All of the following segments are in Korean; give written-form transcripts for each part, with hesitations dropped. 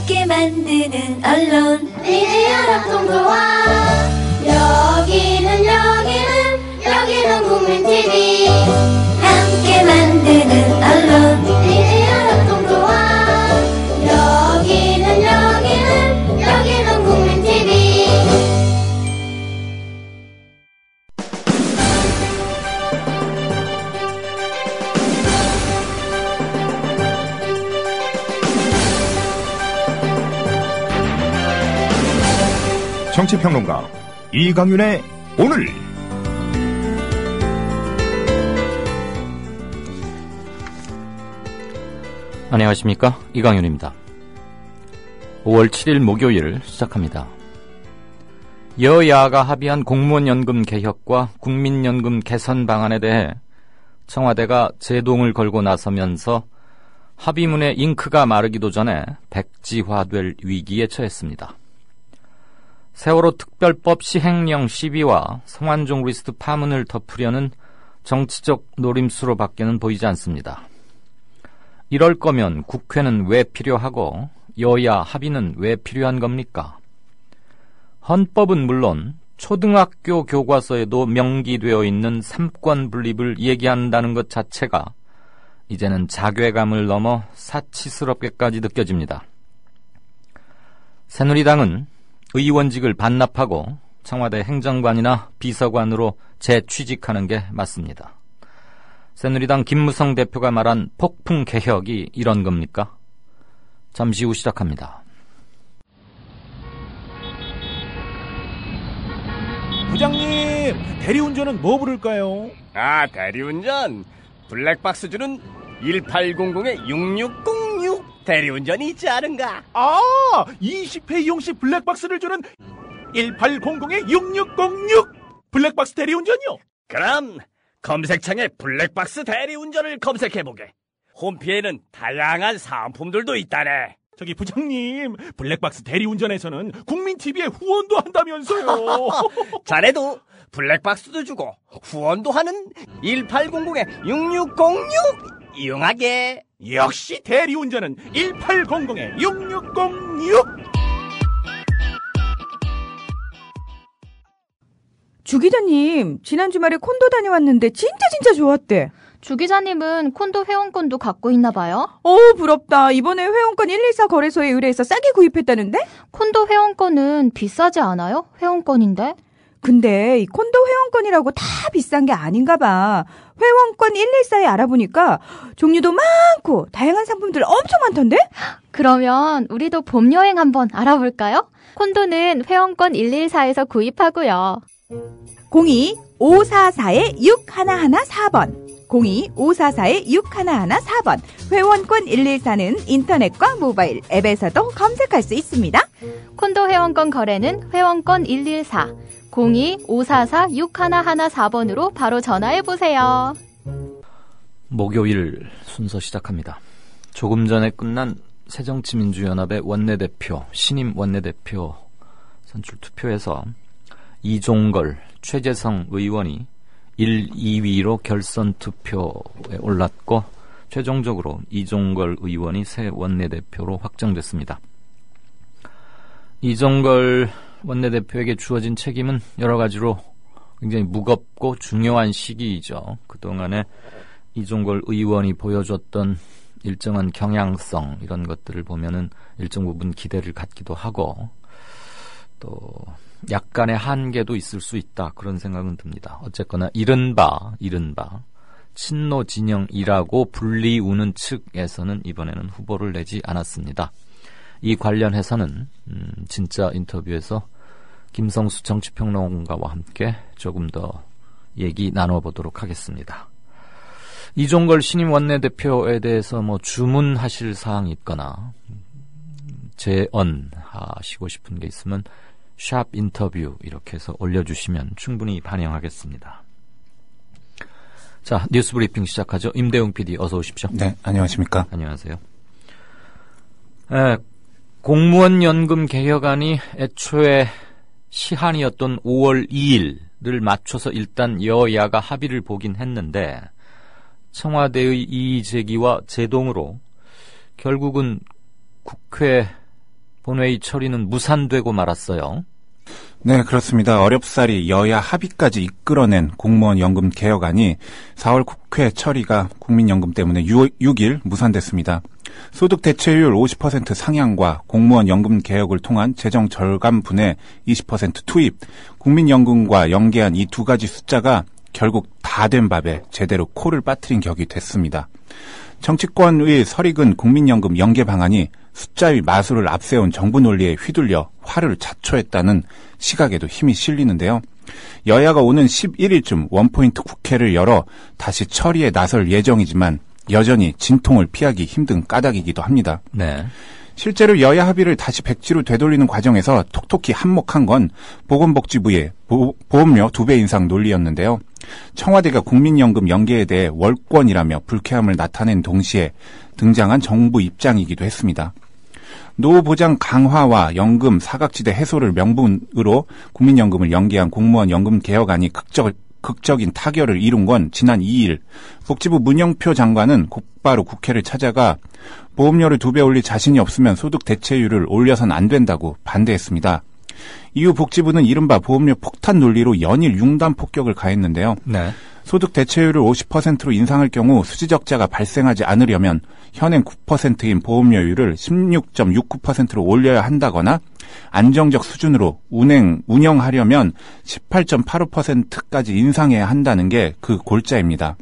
함께 만드는 언론 미디어 협동조합. 여기는 국민TV. 함께 만드는 언론 미디어 협동조합. 여기는 국민TV. 정치평론가 이강윤의 오늘. 안녕하십니까, 이강윤입니다. 5월 7일 목요일 시작합니다. 여야가 합의한 공무원연금 개혁과 국민연금 개선 방안에 대해 청와대가 제동을 걸고 나서면서 합의문의 잉크가 마르기도 전에 백지화될 위기에 처했습니다. 세월호 특별법 시행령 시비와 성완종 리스트 파문을 덮으려는 정치적 노림수로밖에는 보이지 않습니다. 이럴 거면 국회는 왜 필요하고 여야 합의는 왜 필요한 겁니까? 헌법은 물론 초등학교 교과서에도 명기되어 있는 삼권 분립을 얘기한다는 것 자체가 이제는 자괴감을 넘어 사치스럽게까지 느껴집니다. 새누리당은 의원직을 반납하고 청와대 행정관이나 비서관으로 재취직하는 게 맞습니다. 새누리당 김무성 대표가 말한 폭풍 개혁이 이런 겁니까? 잠시 후 시작합니다. 부장님, 대리운전은 뭐 부를까요? 아, 대리운전 블랙박스 주는 1800-6606 대리운전이 있지 않은가? 아, 20회 이용시 블랙박스를 주는 1800-6606 블랙박스 대리운전이요? 그럼 검색창에 블랙박스 대리운전을 검색해보게. 홈피에는 다양한 사은품들도 있다네. 저기 부장님, 블랙박스 대리운전에서는 국민TV에 후원도 한다면서요. 자네도 블랙박스도 주고 후원도 하는 1800-6606 이용하게. 역시 대리운전은 1800-6606. 주 기자님, 지난 주말에 콘도 다녀왔는데 진짜 좋았대. 주 기자님은 콘도 회원권도 갖고 있나 봐요? 부럽다. 이번에 회원권 114 거래소에 의뢰해서 싸게 구입했다는데? 콘도 회원권은 비싸지 않아요? 회원권인데? 근데 이 콘도 회원권이라고 다 비싼 게 아닌가 봐. 회원권 114에 알아보니까 종류도 많고 다양한 상품들 엄청 많던데? 그러면 우리도 봄 여행 한번 알아볼까요? 콘도는 회원권 114에서 구입하고요. 02-544-6114번 02-544-6114번 회원권 114는 인터넷과 모바일 앱에서도 검색할 수 있습니다. 콘도 회원권 거래는 회원권 114 02-544-6114번으로 바로 전화해보세요. 목요일 순서 시작합니다. 조금 전에 끝난 새정치민주연합의 원내대표, 신임 원내대표 선출 투표에서 이종걸, 최재성 의원이 1, 2위로 결선 투표에 올랐고 최종적으로 이종걸 의원이 새 원내대표로 확정됐습니다. 이종걸 원내대표에게 주어진 책임은 여러 가지로 굉장히 무겁고 중요한 시기이죠. 그동안에 이종걸 의원이 보여줬던 일정한 경향성, 이런 것들을 보면은 일정 부분 기대를 갖기도 하고 또 약간의 한계도 있을 수 있다, 그런 생각은 듭니다. 어쨌거나 이른바 친노 진영이라고 불리우는 측에서는 이번에는 후보를 내지 않았습니다. 이 관련해서는 진짜 인터뷰에서 김성수 정치평론가와 함께 조금 더 얘기 나눠보도록 하겠습니다. 이종걸 신임 원내대표에 대해서 주문하실 사항이 있거나 제언하시고 싶은 게 있으면 샵 인터뷰 이렇게 해서 올려주시면 충분히 반영하겠습니다. 자, 뉴스 브리핑 시작하죠. 임대웅 PD 어서 오십시오. 네, 안녕하십니까. 안녕하세요. 공무원 연금 개혁안이 애초에 시한이었던 5월 2일을 맞춰서 일단 여야가 합의를 보긴 했는데 청와대의 이의 제기와 제동으로 결국은 국회 본회의 처리는 무산되고 말았어요. 네, 그렇습니다. 어렵사리 여야 합의까지 이끌어낸 공무원 연금 개혁안이 4월 국회 처리가 국민연금 때문에 6일 무산됐습니다. 소득 대체율 50% 상향과 공무원 연금 개혁을 통한 재정 절감분의 20% 투입, 국민연금과 연계한 이 두 가지 숫자가 결국 다 된 밥에 제대로 코를 빠뜨린 격이 됐습니다. 정치권의 설익은 국민연금 연계 방안이 숫자의 마술을 앞세운 정부 논리에 휘둘려 화를 자초했다는 시각에도 힘이 실리는데요. 여야가 오는 11일쯤 원포인트 국회를 열어 다시 처리에 나설 예정이지만 여전히 진통을 피하기 힘든 까닭이기도 합니다. 네. 실제로 여야 합의를 다시 백지로 되돌리는 과정에서 톡톡히 한몫한 건 보건복지부의 보험료 2배 인상 논리였는데요. 청와대가 국민연금 연계에 대해 월권이라며 불쾌함을 나타낸 동시에 등장한 정부 입장이기도 했습니다. 노후보장 강화와 연금 사각지대 해소를 명분으로 국민연금을 연계한 공무원 연금 개혁안이 극적인 타결을 이룬 건 지난 2일 복지부 문영표 장관은 곧바로 국회를 찾아가 보험료를 2배 올릴 자신이 없으면 소득 대체율을 올려선 안 된다고 반대했습니다. 이후 복지부는 이른바 보험료 폭탄 논리로 연일 융단 폭격을 가했는데요. 네. 소득 대체율을 50%로 인상할 경우 수지적자가 발생하지 않으려면 현행 9%인 보험료율을 16.69%로 올려야 한다거나 안정적 수준으로 운영하려면 18.85%까지 인상해야 한다는 게 그 골자입니다.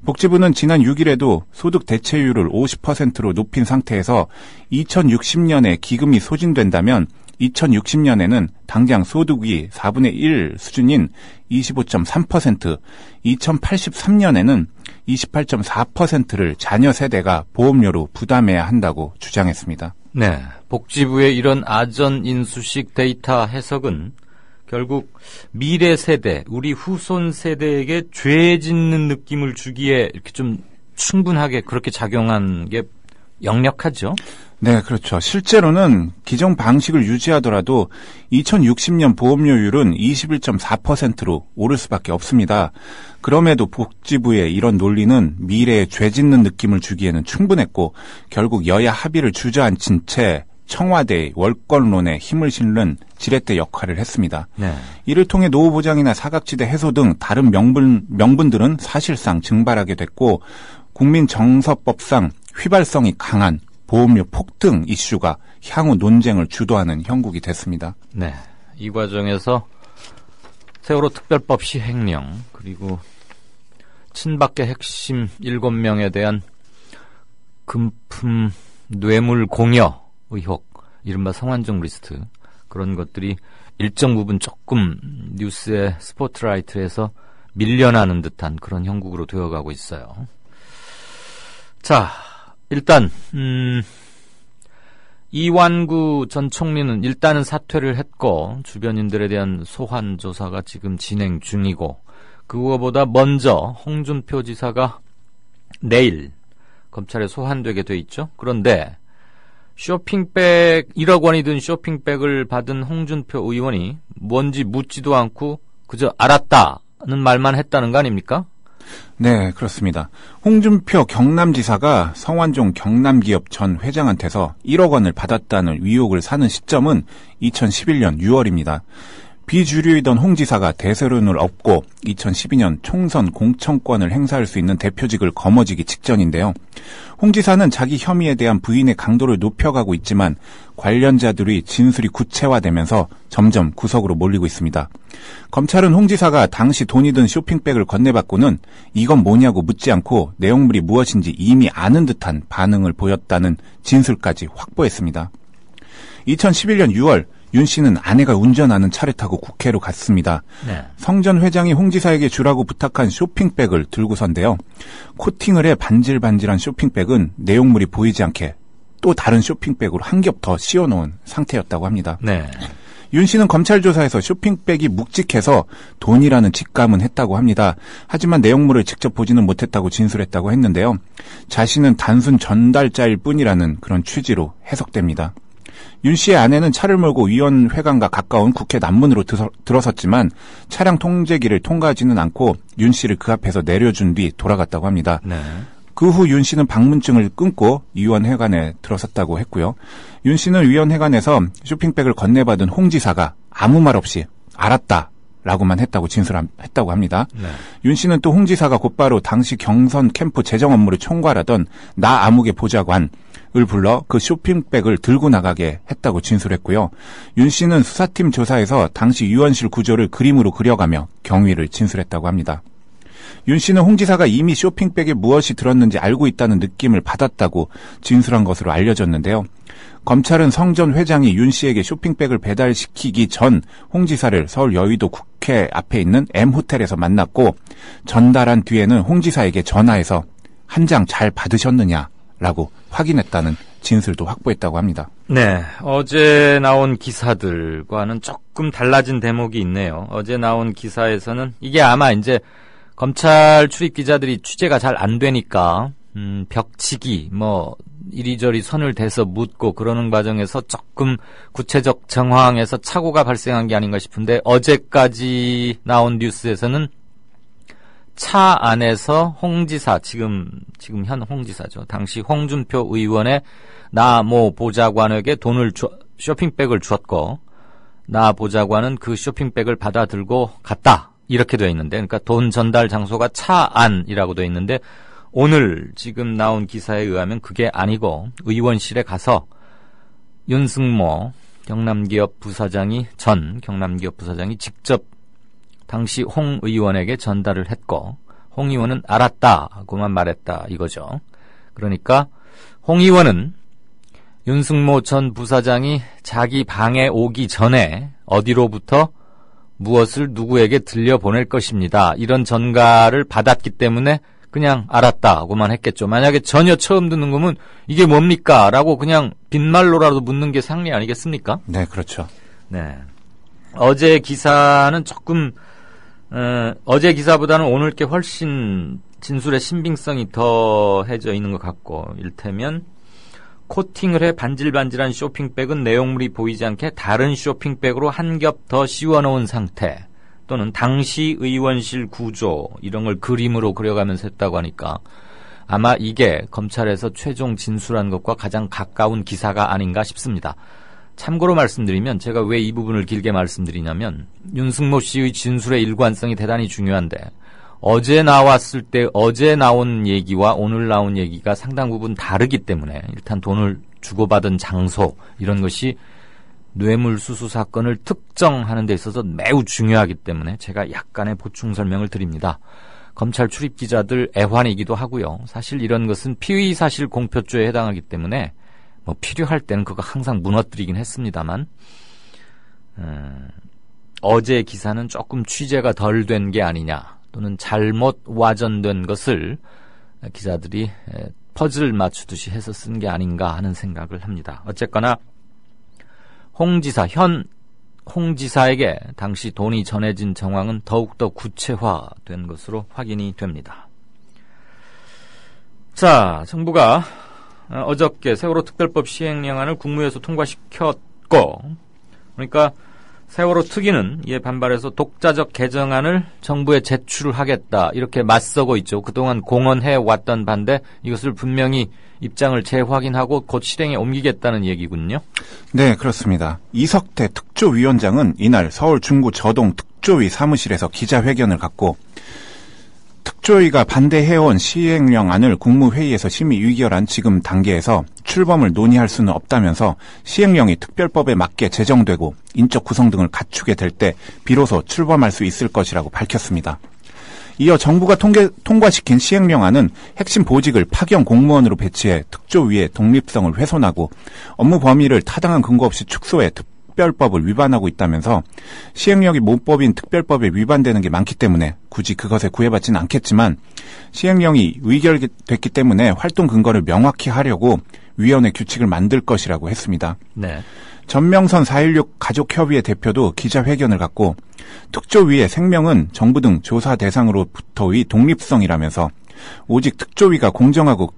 복지부는 지난 6일에도 소득 대체율을 50%로 높인 상태에서 2060년에 기금이 소진된다면 2060년에는 당장 소득이 4분의 1 수준인 25.3%, 2083년에는 28.4%를 자녀 세대가 보험료로 부담해야 한다고 주장했습니다. 네, 복지부의 이런 아전 인수식 데이터 해석은 결국 미래 세대, 우리 후손 세대에게 죄 짓는 느낌을 주기에 이렇게 좀 충분하게 그렇게 작용한 게 역력하죠. 네, 그렇죠. 실제로는 기존 방식을 유지하더라도 2060년 보험료율은 21.4%로 오를 수밖에 없습니다. 그럼에도 복지부의 이런 논리는 미래에 죄 짓는 느낌을 주기에는 충분했고 결국 여야 합의를 주저앉힌 채 청와대의 월권론에 힘을 실는 지렛대 역할을 했습니다. 네. 이를 통해 노후보장이나 사각지대 해소 등 다른 명분들은 사실상 증발하게 됐고 국민정서법상 휘발성이 강한 보험료 폭등 이슈가 향후 논쟁을 주도하는 형국이 됐습니다. 네, 이 과정에서 세월호 특별법 시행령 그리고 친박계 핵심 7명에 대한 금품 뇌물 공여 의혹, 이른바 성완종 리스트 그런 것들이 일정 부분 조금 뉴스의 스포트라이트에서 밀려나는 듯한 그런 형국으로 되어가고 있어요. 자, 일단 이완구 전 총리는 일단은 사퇴를 했고 주변인들에 대한 소환 조사가 지금 진행 중이고 그거보다 먼저 홍준표 지사가 내일 검찰에 소환되게 돼 있죠. 그런데 쇼핑백 1억 원이 든 쇼핑백을 받은 홍준표 의원이 뭔지 묻지도 않고 그저 알았다는 말만 했다는 거 아닙니까? 네, 그렇습니다. 홍준표 경남지사가 성완종 경남기업 전 회장한테서 1억 원을 받았다는 의혹을 사는 시점은 2011년 6월입니다. 비주류이던 홍 지사가 대세론을 얻고 2012년 총선 공천권을 행사할 수 있는 대표직을 거머쥐기 직전인데요. 홍 지사는 자기 혐의에 대한 부인의 강도를 높여가고 있지만 관련자들의 진술이 구체화되면서 점점 구석으로 몰리고 있습니다. 검찰은 홍 지사가 당시 돈이 든 쇼핑백을 건네받고는 이건 뭐냐고 묻지 않고 내용물이 무엇인지 이미 아는 듯한 반응을 보였다는 진술까지 확보했습니다. 2011년 6월 윤 씨는 아내가 운전하는 차를 타고 국회로 갔습니다. 네. 성 전 회장이 홍 지사에게 주라고 부탁한 쇼핑백을 들고선데요. 코팅을 해 반질반질한 쇼핑백은 내용물이 보이지 않게 또 다른 쇼핑백으로 한 겹 더 씌워놓은 상태였다고 합니다. 네. 윤 씨는 검찰 조사에서 쇼핑백이 묵직해서 돈이라는 직감은 했다고 합니다. 하지만 내용물을 직접 보지는 못했다고 진술했다고 했는데요. 자신은 단순 전달자일 뿐이라는 그런 취지로 해석됩니다. 윤 씨의 아내는 차를 몰고 위원회관과 가까운 국회 남문으로 들어섰지만 차량 통제기를 통과하지는 않고 윤 씨를 그 앞에서 내려준 뒤 돌아갔다고 합니다. 네. 그 후 윤 씨는 방문증을 끊고 위원회관에 들어섰다고 했고요. 윤 씨는 위원회관에서 쇼핑백을 건네받은 홍 지사가 아무 말 없이 알았다 라고만 했다고 진술했다고 합니다. 네. 윤 씨는 또 홍 지사가 곧바로 당시 경선 캠프 재정 업무를 총괄하던 나 아무개 보좌관을 불러 그 쇼핑백을 들고 나가게 했다고 진술했고요. 윤 씨는 수사팀 조사에서 당시 위원실 구조를 그림으로 그려가며 경위를 진술했다고 합니다. 윤 씨는 홍 지사가 이미 쇼핑백에 무엇이 들었는지 알고 있다는 느낌을 받았다고 진술한 것으로 알려졌는데요. 검찰은 성 전 회장이 윤 씨에게 쇼핑백을 배달시키기 전 홍 지사를 서울 여의도 국회 앞에 있는 M호텔에서 만났고 전달한 뒤에는 홍 지사에게 전화해서 한 장 잘 받으셨느냐라고 확인했다는 진술도 확보했다고 합니다. 네, 어제 나온 기사들과는 조금 달라진 대목이 있네요. 어제 나온 기사에서는 이게 아마 이제 검찰 출입 기자들이 취재가 잘 안 되니까 벽치기 이리저리 선을 대서 묻고 그러는 과정에서 조금 구체적 정황에서 착오가 발생한 게 아닌가 싶은데 어제까지 나온 뉴스에서는 차 안에서 홍 지사, 지금 현 홍 지사죠. 당시 홍준표 의원의 나 모 보좌관에게 쇼핑백을 주었고 나 보좌관은 그 쇼핑백을 받아 들고 갔다. 이렇게 되어 있는데, 그러니까 돈 전달 장소가 차 안이라고 되어 있는데 오늘 지금 나온 기사에 의하면 그게 아니고 의원실에 가서 윤승모 전 경남기업 부사장이 직접 당시 홍 의원에게 전달을 했고 홍 의원은 알았다고만 말했다 이거죠. 그러니까 홍 의원은 윤승모 전 부사장이 자기 방에 오기 전에 어디로부터 무엇을 누구에게 들려보낼 것입니다. 이런 전가를 받았기 때문에 그냥 알았다고만 했겠죠. 만약에 전혀 처음 듣는 거면 이게 뭡니까? 라고 그냥 빈말로라도 묻는 게 상례 아니겠습니까? 네, 그렇죠. 네. 어제 기사는 조금, 어제 기사보다는 오늘 게 훨씬 진술의 신빙성이 더해져 있는 것 같고, 일테면 코팅을 해 반질반질한 쇼핑백은 내용물이 보이지 않게 다른 쇼핑백으로 한 겹 더 씌워놓은 상태 또는 당시 의원실 구조 이런 걸 그림으로 그려가면서 했다고 하니까 아마 이게 검찰에서 최종 진술한 것과 가장 가까운 기사가 아닌가 싶습니다. 참고로 말씀드리면 제가 왜 이 부분을 길게 말씀드리냐면 윤승모 씨의 진술의 일관성이 대단히 중요한데 어제 나왔을 때 어제 나온 얘기와 오늘 나온 얘기가 상당 부분 다르기 때문에 일단 돈을 주고받은 장소 이런 것이 뇌물수수 사건을 특정하는 데 있어서 매우 중요하기 때문에 제가 약간의 보충 설명을 드립니다. 검찰 출입 기자들 애환이기도 하고요. 사실 이런 것은 피의사실 공표죄에 해당하기 때문에 필요할 때는 그거 항상 무너뜨리긴 했습니다만 어제 기사는 조금 취재가 덜 된 게 아니냐 또는 잘못 와전된 것을 기자들이 퍼즐 맞추듯이 해서 쓴 게 아닌가 하는 생각을 합니다. 어쨌거나 홍 지사에게 당시 돈이 전해진 정황은 더욱더 구체화된 것으로 확인이 됩니다. 자, 정부가 어저께 세월호 특별법 시행령안을 국무회에서 통과시켰고 그러니까 세월호 특위는 이에 반발해서 독자적 개정안을 정부에 제출을 하겠다 이렇게 맞서고 있죠. 그동안 공언해왔던 반대 이것을 분명히 입장을 재확인하고 곧 실행에 옮기겠다는 얘기군요. 네, 그렇습니다. 이석태 특조위원장은 이날 서울 중구 저동 특조위 사무실에서 기자회견을 갖고 특조위가 반대해온 시행령안을 국무회의에서 심의 의결한 지금 단계에서 출범을 논의할 수는 없다면서 시행령이 특별법에 맞게 제정되고 인적 구성 등을 갖추게 될 때 비로소 출범할 수 있을 것이라고 밝혔습니다. 이어 정부가 통과시킨 시행령안은 핵심 보직을 파견 공무원으로 배치해 특조위의 독립성을 훼손하고 업무 범위를 타당한 근거 없이 축소해 특별법을 위반하고 있다면서 시행령이 모법인 특별법에 위반되는 게 많기 때문에 굳이 그것에 구애받지는 않겠지만 시행령이 의결됐기 때문에 활동 근거를 명확히 하려고 위원회 규칙을 만들 것이라고 했습니다. 네. 전명선 4.16 가족협의회 대표도 기자회견을 갖고 특조위의 생명은 정부 등 조사 대상으로부터의 독립성이라면서 오직 특조위가 공정하고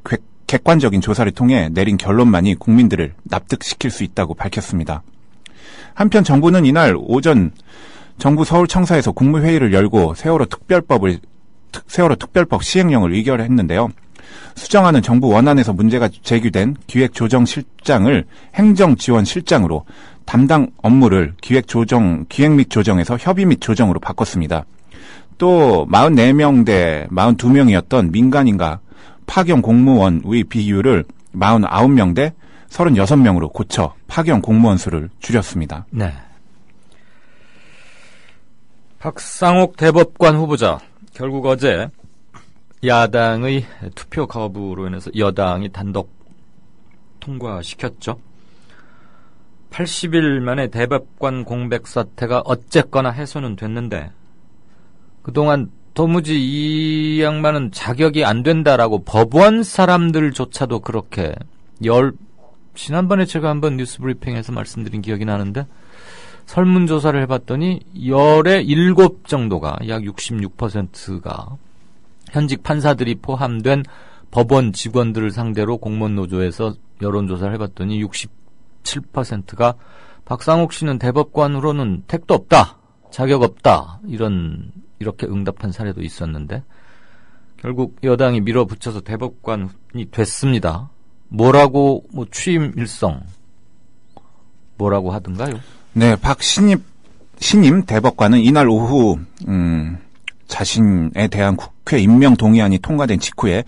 객관적인 조사를 통해 내린 결론만이 국민들을 납득시킬 수 있다고 밝혔습니다. 한편 정부는 이날 오전 정부 서울청사에서 국무회의를 열고 세월호 특별법 시행령을 의결했는데요. 수정안은 정부 원안에서 문제가 제기된 기획조정실장을 행정지원실장으로 담당 업무를 기획 및 조정에서 협의 및 조정으로 바꿨습니다. 또 44명 대 42명이었던 민간인과 파견 공무원의 비율을 49명 대 36명으로 고쳐 파견 공무원 수를 줄였습니다. 네. 박상옥 대법관 후보자 결국 어제 야당의 투표 거부로 인해서 여당이 단독 통과시켰죠. 80일 만에 대법관 공백 사태가 어쨌거나 해소는 됐는데 그동안 도무지 이 양반은 자격이 안 된다라고 법원 사람들조차도 그렇게 지난번에 제가 한번 뉴스 브리핑에서 말씀드린 기억이 나는데 설문조사를 해봤더니 10에 7 정도가 약 66%가 현직 판사들이 포함된 법원 직원들을 상대로 공무원노조에서 여론조사를 해봤더니 67%가 박상옥 씨는 대법관으로는 택도 없다, 자격 없다 이렇게 응답한 사례도 있었는데 결국 여당이 밀어붙여서 대법관이 됐습니다. 뭐라고 취임 일성 뭐라고 하던가요? 네, 신임 대법관은 이날 오후 자신에 대한 국회 임명 동의안이 통과된 직후에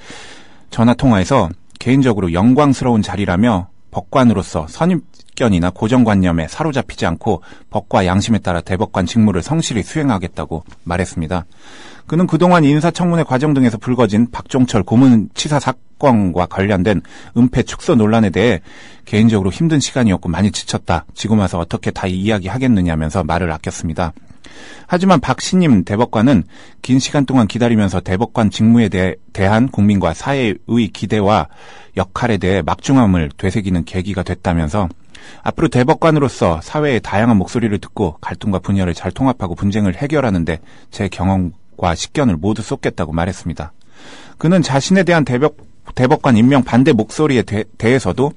전화통화에서 개인적으로 영광스러운 자리라며 법관으로서 선입견이나 고정관념에 사로잡히지 않고 법과 양심에 따라 대법관 직무를 성실히 수행하겠다고 말했습니다. 그는 그동안 인사청문회 과정 등에서 불거진 박종철 고문치사 사건과 관련된 은폐 축소 논란에 대해 개인적으로 힘든 시간이었고 많이 지쳤다. 지금 와서 어떻게 다 이야기하겠느냐면서 말을 아꼈습니다. 하지만 박신임 대법관은 긴 시간 동안 기다리면서 대법관 직무에 대한 국민과 사회의 기대와 역할에 대해 막중함을 되새기는 계기가 됐다면서 앞으로 대법관으로서 사회의 다양한 목소리를 듣고 갈등과 분열을 잘 통합하고 분쟁을 해결하는데 제 경험과 식견을 모두 쏟겠다고 말했습니다. 그는 자신에 대한 대법관 임명 반대 목소리에 대해서도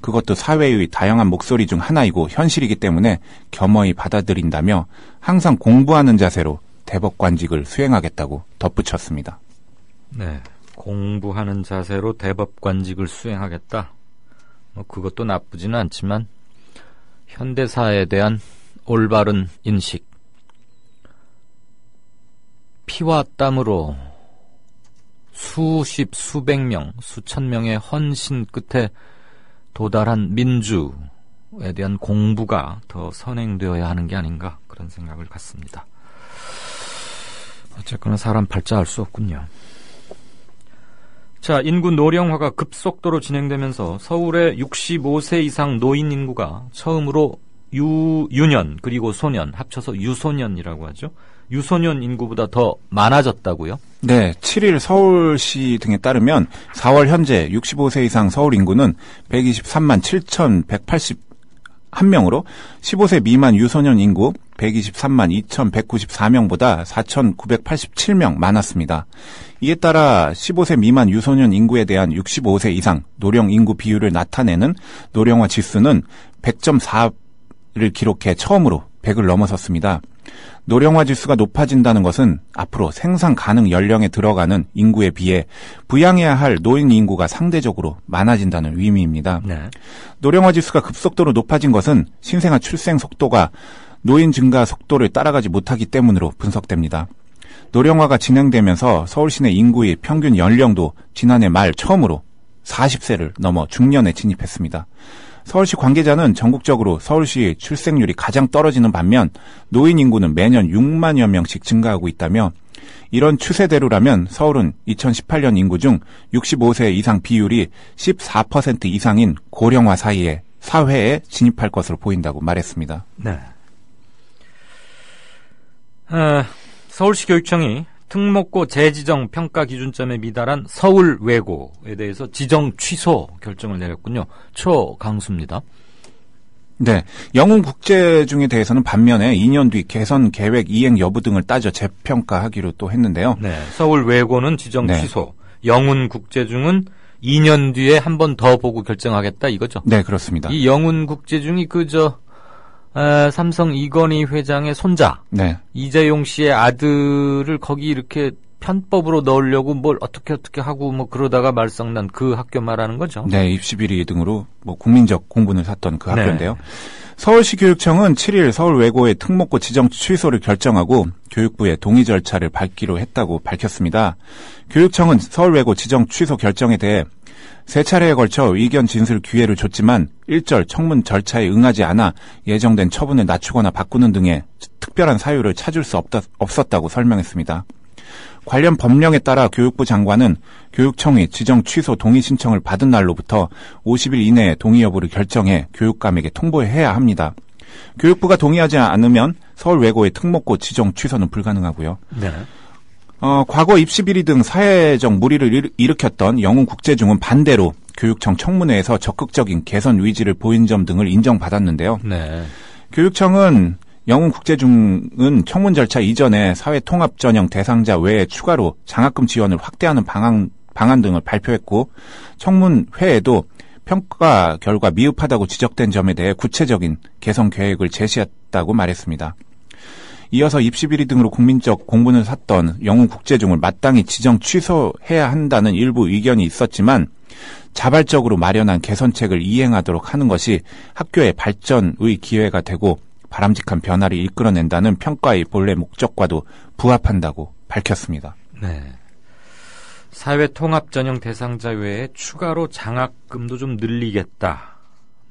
그것도 사회의 다양한 목소리 중 하나이고 현실이기 때문에 겸허히 받아들인다며 항상 공부하는 자세로 대법관직을 수행하겠다고 덧붙였습니다. 네, 공부하는 자세로 대법관직을 수행하겠다. 그것도 나쁘지는 않지만 현대사에 대한 올바른 인식, 피와 땀으로 수백 명, 수천 명의 헌신 끝에 도달한 민주에 대한 공부가 더 선행되어야 하는 게 아닌가 그런 생각을 갖습니다. 어쨌거나 사람 팔자 알 수 없군요. 자, 인구 노령화가 급속도로 진행되면서 서울의 65세 이상 노인 인구가 처음으로 유년 그리고 소년 합쳐서 유소년이라고 하죠. 유소년 인구보다 더 많아졌다고요? 네, 7일 서울시 등에 따르면 4월 현재 65세 이상 서울 인구는 123만 7,181명으로 15세 미만 유소년 인구 123만 2,194명보다 4,987명 많았습니다. 이에 따라 15세 미만 유소년 인구에 대한 65세 이상 노령 인구 비율을 나타내는 노령화 지수는 100.4를 기록해 처음으로 100을 넘어섰습니다. 노령화 지수가 높아진다는 것은 앞으로 생산 가능 연령에 들어가는 인구에 비해 부양해야 할 노인 인구가 상대적으로 많아진다는 의미입니다. 네. 노령화 지수가 급속도로 높아진 것은 신생아 출생 속도가 노인 증가 속도를 따라가지 못하기 때문으로 분석됩니다. 노령화가 진행되면서 서울 시내 인구의 평균 연령도 지난해 말 처음으로 40세를 넘어 중년에 진입했습니다. 서울시 관계자는 전국적으로 서울시 출생률이 가장 떨어지는 반면 노인 인구는 매년 6만여 명씩 증가하고 있다며 이런 추세대로라면 서울은 2018년 인구 중 65세 이상 비율이 14% 이상인 고령화 사회에 진입할 것으로 보인다고 말했습니다. 네. 서울시 교육청이 특목고 재지정 평가 기준점에 미달한 서울 외고에 대해서 지정 취소 결정을 내렸군요. 초강수입니다. 네. 영훈 국제중에 대해서는 반면에 2년 뒤 개선 계획 이행 여부 등을 따져 재평가하기로 또 했는데요. 네. 서울 외고는 지정 네. 취소. 영훈 국제중은 2년 뒤에 한 번 더 보고 결정하겠다 이거죠? 네, 그렇습니다. 이 영훈 국제중이 삼성 이건희 회장의 손자 네. 이재용 씨의 아들을 거기 이렇게 편법으로 넣으려고 뭘 어떻게 하고 뭐 그러다가 말썽난 그 학교 말하는 거죠? 네, 입시비리 등으로 뭐 국민적 공분을 샀던 그 네. 학교인데요. 서울시 교육청은 7일 서울외고의 특목고 지정 취소를 결정하고 교육부의 동의 절차를 밟기로 했다고 밝혔습니다. 교육청은 서울외고 지정 취소 결정에 대해 세 차례에 걸쳐 의견 진술 기회를 줬지만 일절 청문 절차에 응하지 않아 예정된 처분을 낮추거나 바꾸는 등의 특별한 사유를 찾을 수 없었다고 설명했습니다. 관련 법령에 따라 교육부 장관은 교육청이 지정 취소 동의 신청을 받은 날로부터 50일 이내에 동의 여부를 결정해 교육감에게 통보해야 합니다. 교육부가 동의하지 않으면 서울외고의 특목고 지정 취소는 불가능하고요. 네. 과거 입시비리 등 사회적 물의를 일으켰던 영훈국제중은 반대로 교육청 청문회에서 적극적인 개선 의지를 보인 점 등을 인정받았는데요. 네. 교육청은 영훈국제중은 청문 절차 이전에 사회통합 전형 대상자 외에 추가로 장학금 지원을 확대하는 방안 등을 발표했고 청문회에도 평가 결과 미흡하다고 지적된 점에 대해 구체적인 개선 계획을 제시했다고 말했습니다. 이어서 입시비리 등으로 국민적 공분을 샀던 영훈국제중을 마땅히 지정 취소해야 한다는 일부 의견이 있었지만 자발적으로 마련한 개선책을 이행하도록 하는 것이 학교의 발전의 기회가 되고 바람직한 변화를 이끌어낸다는 평가의 본래 목적과도 부합한다고 밝혔습니다. 네. 사회통합 전형 대상자 외에 추가로 장학금도 좀 늘리겠다.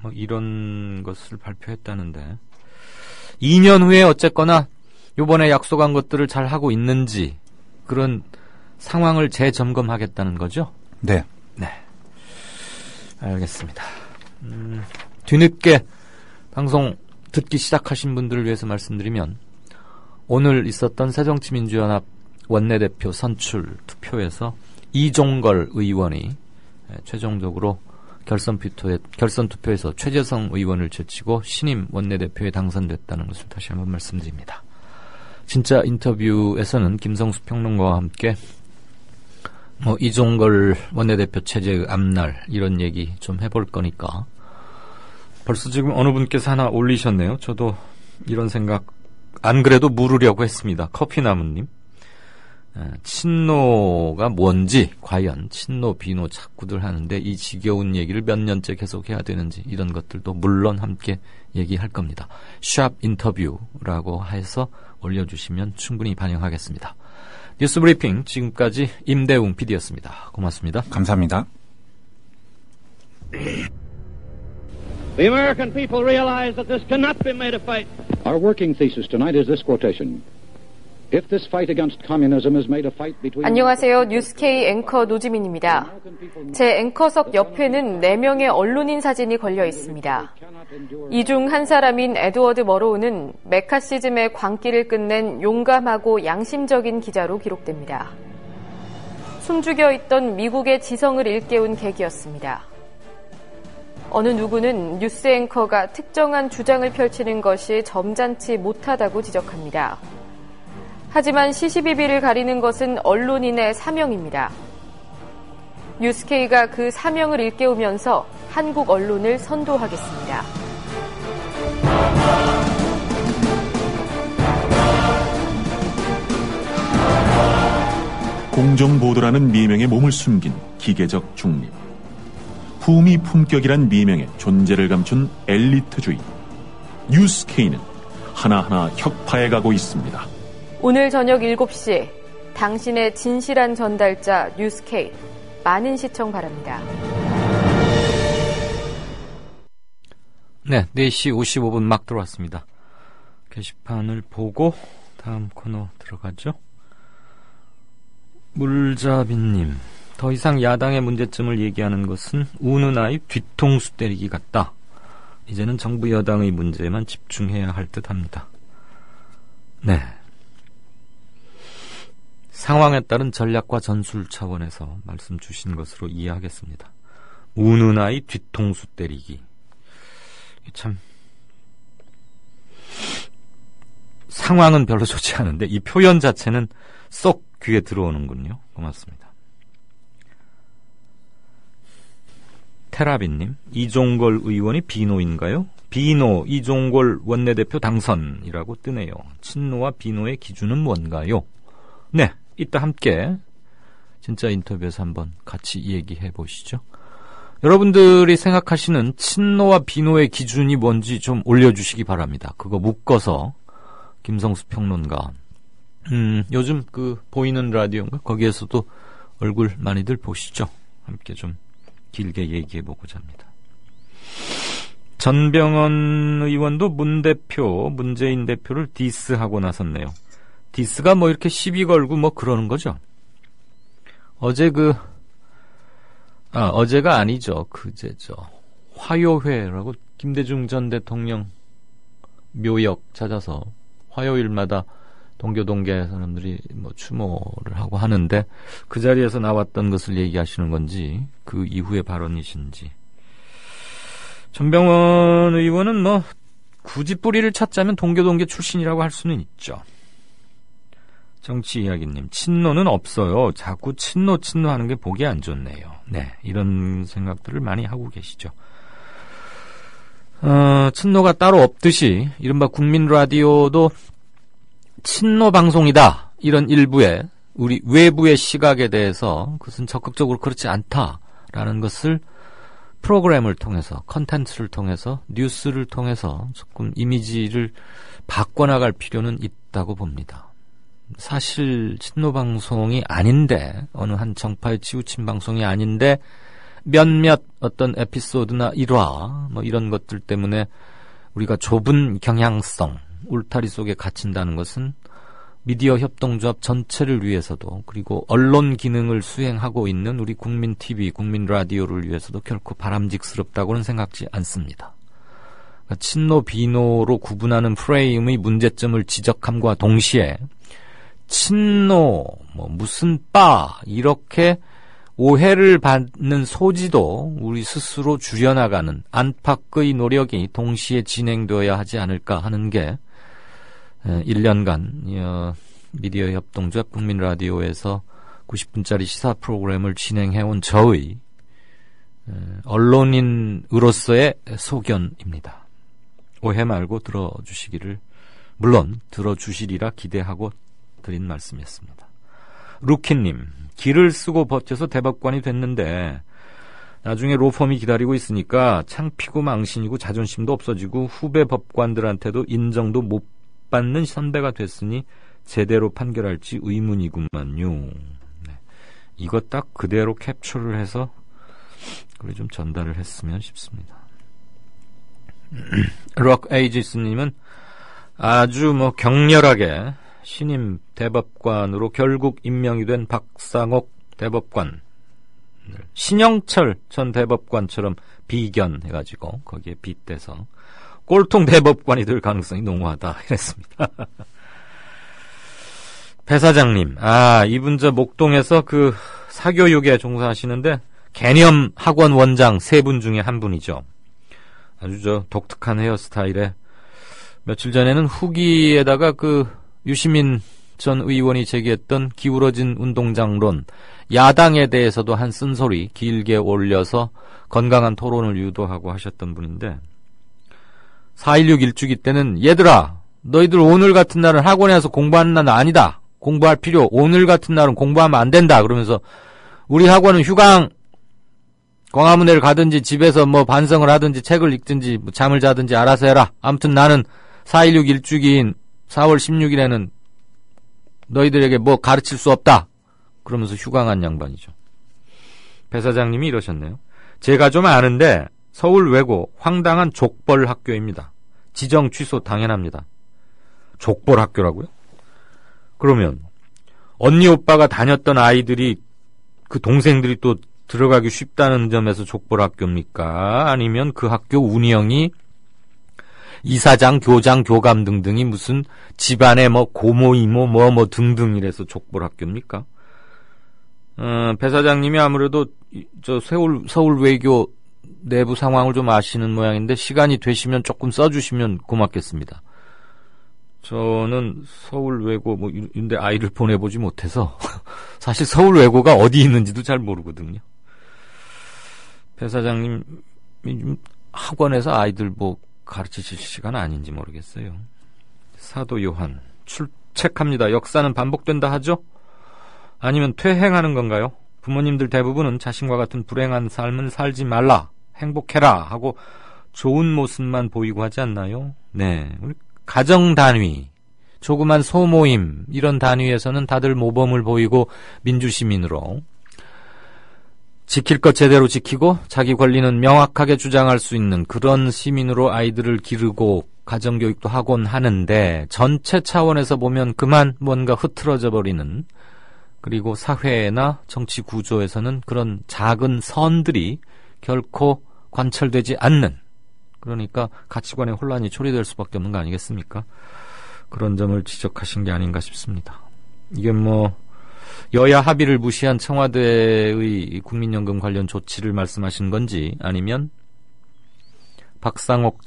뭐 이런 것을 발표했다는데 2년 후에 어쨌거나 요번에 약속한 것들을 잘 하고 있는지 그런 상황을 재점검하겠다는 거죠? 네. 네. 알겠습니다. 뒤늦게 방송 듣기 시작하신 분들을 위해서 말씀드리면 오늘 있었던 새정치민주연합 원내대표 선출 투표에서 이종걸 의원이 최종적으로 결선 투표에서 최재성 의원을 제치고 신임 원내대표에 당선됐다는 것을 다시 한번 말씀드립니다. 진짜 인터뷰에서는 김성수 평론가와 함께 이종걸 원내대표 체제의 앞날 이런 얘기 좀 해볼 거니까 벌써 지금 어느 분께서 하나 올리셨네요. 저도 이런 생각 안 그래도 물으려고 했습니다. 커피나무님. 친노가 뭔지 과연 친노 비노 자꾸들 하는데 이 지겨운 얘기를 몇 년째 계속 해야 되는지 이런 것들도 물론 함께 얘기할 겁니다. 샵 인터뷰라고 해서 올려주시면 충분히 반영하겠습니다. 뉴스 브리핑 지금까지 임대웅 PD였습니다. 고맙습니다. 감사합니다. The American people realize that this cannot be made a fight. Our working thesis tonight is this quotation. If this fight against communism is made a fight between... 안녕하세요. 뉴스K 앵커 노지민입니다. 제 앵커석 옆에는 4명의 언론인 사진이 걸려 있습니다. 이 중 한 사람인 에드워드 머로우는 메카시즘의 광기를 끝낸 용감하고 양심적인 기자로 기록됩니다. 숨죽여 있던 미국의 지성을 일깨운 계기였습니다. 어느 누구는 뉴스 앵커가 특정한 주장을 펼치는 것이 점잖지 못하다고 지적합니다. 하지만 시시비비를 가리는 것은 언론인의 사명입니다. 뉴스K가 그 사명을 일깨우면서 한국 언론을 선도하겠습니다. 공정보도라는 미명에 몸을 숨긴 기계적 중립. 품위 품격이란 미명의 존재를 감춘 엘리트주의. 뉴스K는 하나하나 혁파해 가고 있습니다. 오늘 저녁 7시 당신의 진실한 전달자 뉴스K 많은 시청 바랍니다. 네, 4시 55분 막 들어왔습니다. 게시판을 보고 다음 코너 들어가죠. 물자빈님, 더 이상 야당의 문제점을 얘기하는 것은 우는 아이 뒤통수 때리기 같다. 이제는 정부 여당의 문제에만 집중해야 할 듯합니다. 네. 상황에 따른 전략과 전술 차원에서 말씀 주신 것으로 이해하겠습니다. 우는 아이 뒤통수 때리기. 참 상황은 별로 좋지 않은데 이 표현 자체는 쏙 귀에 들어오는군요. 고맙습니다. 테라빈님, 이종걸 의원이 비노인가요? 비노, 이종걸 원내대표 당선이라고 뜨네요. 친노와 비노의 기준은 뭔가요? 네, 이따 함께 진짜 인터뷰에서 한번 같이 얘기해 보시죠. 여러분들이 생각하시는 친노와 비노의 기준이 뭔지 좀 올려주시기 바랍니다. 그거 묶어서 김성수 평론가 요즘 그 보이는 라디오인가 거기에서도 얼굴 많이들 보시죠. 함께 좀 길게 얘기해 보고자 합니다. 전병헌 의원도 문재인 대표를 디스하고 나섰네요. 디스가 뭐 이렇게 시비 걸고 뭐 그러는 거죠. 어제가 아니죠. 그제죠. 화요회라고 김대중 전 대통령 묘역 찾아서 화요일마다 동교동계 사람들이 뭐 추모를 하고 하는데 그 자리에서 나왔던 것을 얘기하시는 건지 그 이후의 발언이신지. 전병헌 의원은 뭐 굳이 뿌리를 찾자면 동교동계 출신이라고 할 수는 있죠. 정치 이야기님, 친노는 없어요. 자꾸 친노 하는 게 보기 안 좋네요. 네, 이런 생각들을 많이 하고 계시죠. 친노가 따로 없듯이 이른바 국민 라디오도 친노 방송이다. 이런 일부의 우리 외부의 시각에 대해서 그것은 적극적으로 그렇지 않다라는 것을 프로그램을 통해서, 컨텐츠를 통해서, 뉴스를 통해서 조금 이미지를 바꿔나갈 필요는 있다고 봅니다. 사실 친노 방송이 아닌데, 어느 한 정파에 치우친 방송이 아닌데 몇몇 어떤 에피소드나 일화 뭐 이런 것들 때문에 우리가 좁은 경향성, 울타리 속에 갇힌다는 것은 미디어 협동조합 전체를 위해서도, 그리고 언론 기능을 수행하고 있는 우리 국민 TV, 국민 라디오를 위해서도 결코 바람직스럽다고는 생각지 않습니다. 그러니까 친노 비노로 구분하는 프레임의 문제점을 지적함과 동시에 친노, 뭐 무슨 빠 이렇게 오해를 받는 소지도 우리 스스로 줄여나가는 안팎의 노력이 동시에 진행되어야 하지 않을까 하는 게 1년간 미디어 협동조합 국민 라디오에서 90분짜리 시사 프로그램을 진행해온 저의 언론인으로서의 소견입니다. 오해 말고 들어주시기를, 물론 들어주시리라 기대하고 드린 말씀이었습니다. 루키님, 길을 쓰고 버텨서 대법관이 됐는데 나중에 로펌이 기다리고 있으니까 창피고 망신이고 자존심도 없어지고 후배 법관들한테도 인정도 못 받는 선배가 됐으니 제대로 판결할지 의문이구만요. 네. 이거 딱 그대로 캡처를 해서 그걸 좀 전달을 했으면 싶습니다. 록 에이지스님은 아주 뭐 격렬하게 신임 대법관으로 결국 임명이 된 박상옥 대법관, 신영철 전 대법관처럼 비견해가지고 거기에 빗대서 꼴통 대법관이 될 가능성이 농후하다 이랬습니다. 배 사장님, 이분 저 목동에서 그 사교육에 종사하시는데 개념 학원 원장 3분 중에 한 분이죠. 아주 저 독특한 헤어스타일에 며칠 전에는 후기에다가 그 유시민 전 의원이 제기했던 기울어진 운동장론, 야당에 대해서도 한 쓴소리 길게 올려서 건강한 토론을 유도하고 하셨던 분인데 4.16 일주기 때는 얘들아, 너희들 오늘 같은 날은 학원에 와서 공부하는 날은 아니다. 공부할 필요, 오늘 같은 날은 공부하면 안 된다. 그러면서 우리 학원은 휴강, 광화문에를 가든지 집에서 뭐 반성을 하든지 책을 읽든지 뭐 잠을 자든지 알아서 해라. 아무튼 나는 4.16 일주기인 4월 16일에는 너희들에게 뭐 가르칠 수 없다. 그러면서 휴강한 양반이죠. 배 사장님이 이러셨네요. 제가 좀 아는데 서울 외고 황당한 족벌 학교입니다. 지정 취소 당연합니다. 족벌 학교라고요? 그러면 언니 오빠가 다녔던 아이들이, 그 동생들이 또 들어가기 쉽다는 점에서 족벌 학교입니까? 아니면 그 학교 운영이 이사장, 교장, 교감 등등이 무슨 집안에 뭐 고모, 이모, 뭐 등등 이래서 족벌 학교입니까? 배 사장님이 아무래도 저 서울 외교 내부 상황을 좀 아시는 모양인데 시간이 되시면 조금 써주시면 고맙겠습니다. 저는 서울 외고 뭐 이런데 아이를 보내보지 못해서 사실 서울 외고가 어디 있는지도 잘 모르거든요. 배 사장님이 학원에서 아이들 뭐 가르치실 시간 아닌지 모르겠어요. 사도 요한 출첵합니다. 역사는 반복된다 하죠? 아니면 퇴행하는 건가요? 부모님들 대부분은 자신과 같은 불행한 삶을 살지 말라, 행복해라 하고 좋은 모습만 보이고 하지 않나요? 네, 우리 가정 단위, 조그만 소모임 이런 단위에서는 다들 모범을 보이고 민주시민으로 지킬 것 제대로 지키고 자기 권리는 명확하게 주장할 수 있는 그런 시민으로 아이들을 기르고 가정교육도 하곤 하는데, 전체 차원에서 보면 그만 뭔가 흐트러져 버리는, 그리고 사회나 정치 구조에서는 그런 작은 선들이 결코 관철되지 않는, 그러니까 가치관의 혼란이 초래될 수밖에 없는 거 아니겠습니까? 그런 점을 지적하신 게 아닌가 싶습니다. 이게 여야 합의를 무시한 청와대의 국민연금 관련 조치를 말씀하신 건지, 아니면 박상옥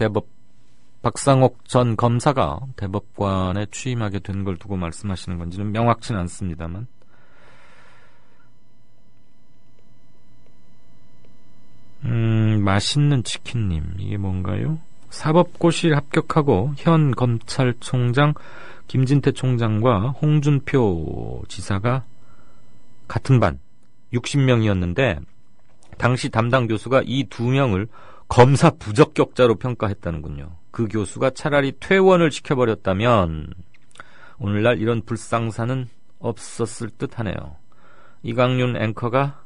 전 검사가 대법관에 취임하게 된 걸 두고 말씀하시는 건지는 명확치는 않습니다만, 맛있는 치킨님, 이게 뭔가요? 사법고시 합격하고 현 검찰총장 김진태 총장과 홍준표 지사가 같은 반 60명이었는데 당시 담당 교수가 이 2명을 검사 부적격자로 평가했다는군요. 그 교수가 차라리 퇴원을 시켜버렸다면 오늘날 이런 불상사는 없었을 듯 하네요. 이강윤 앵커가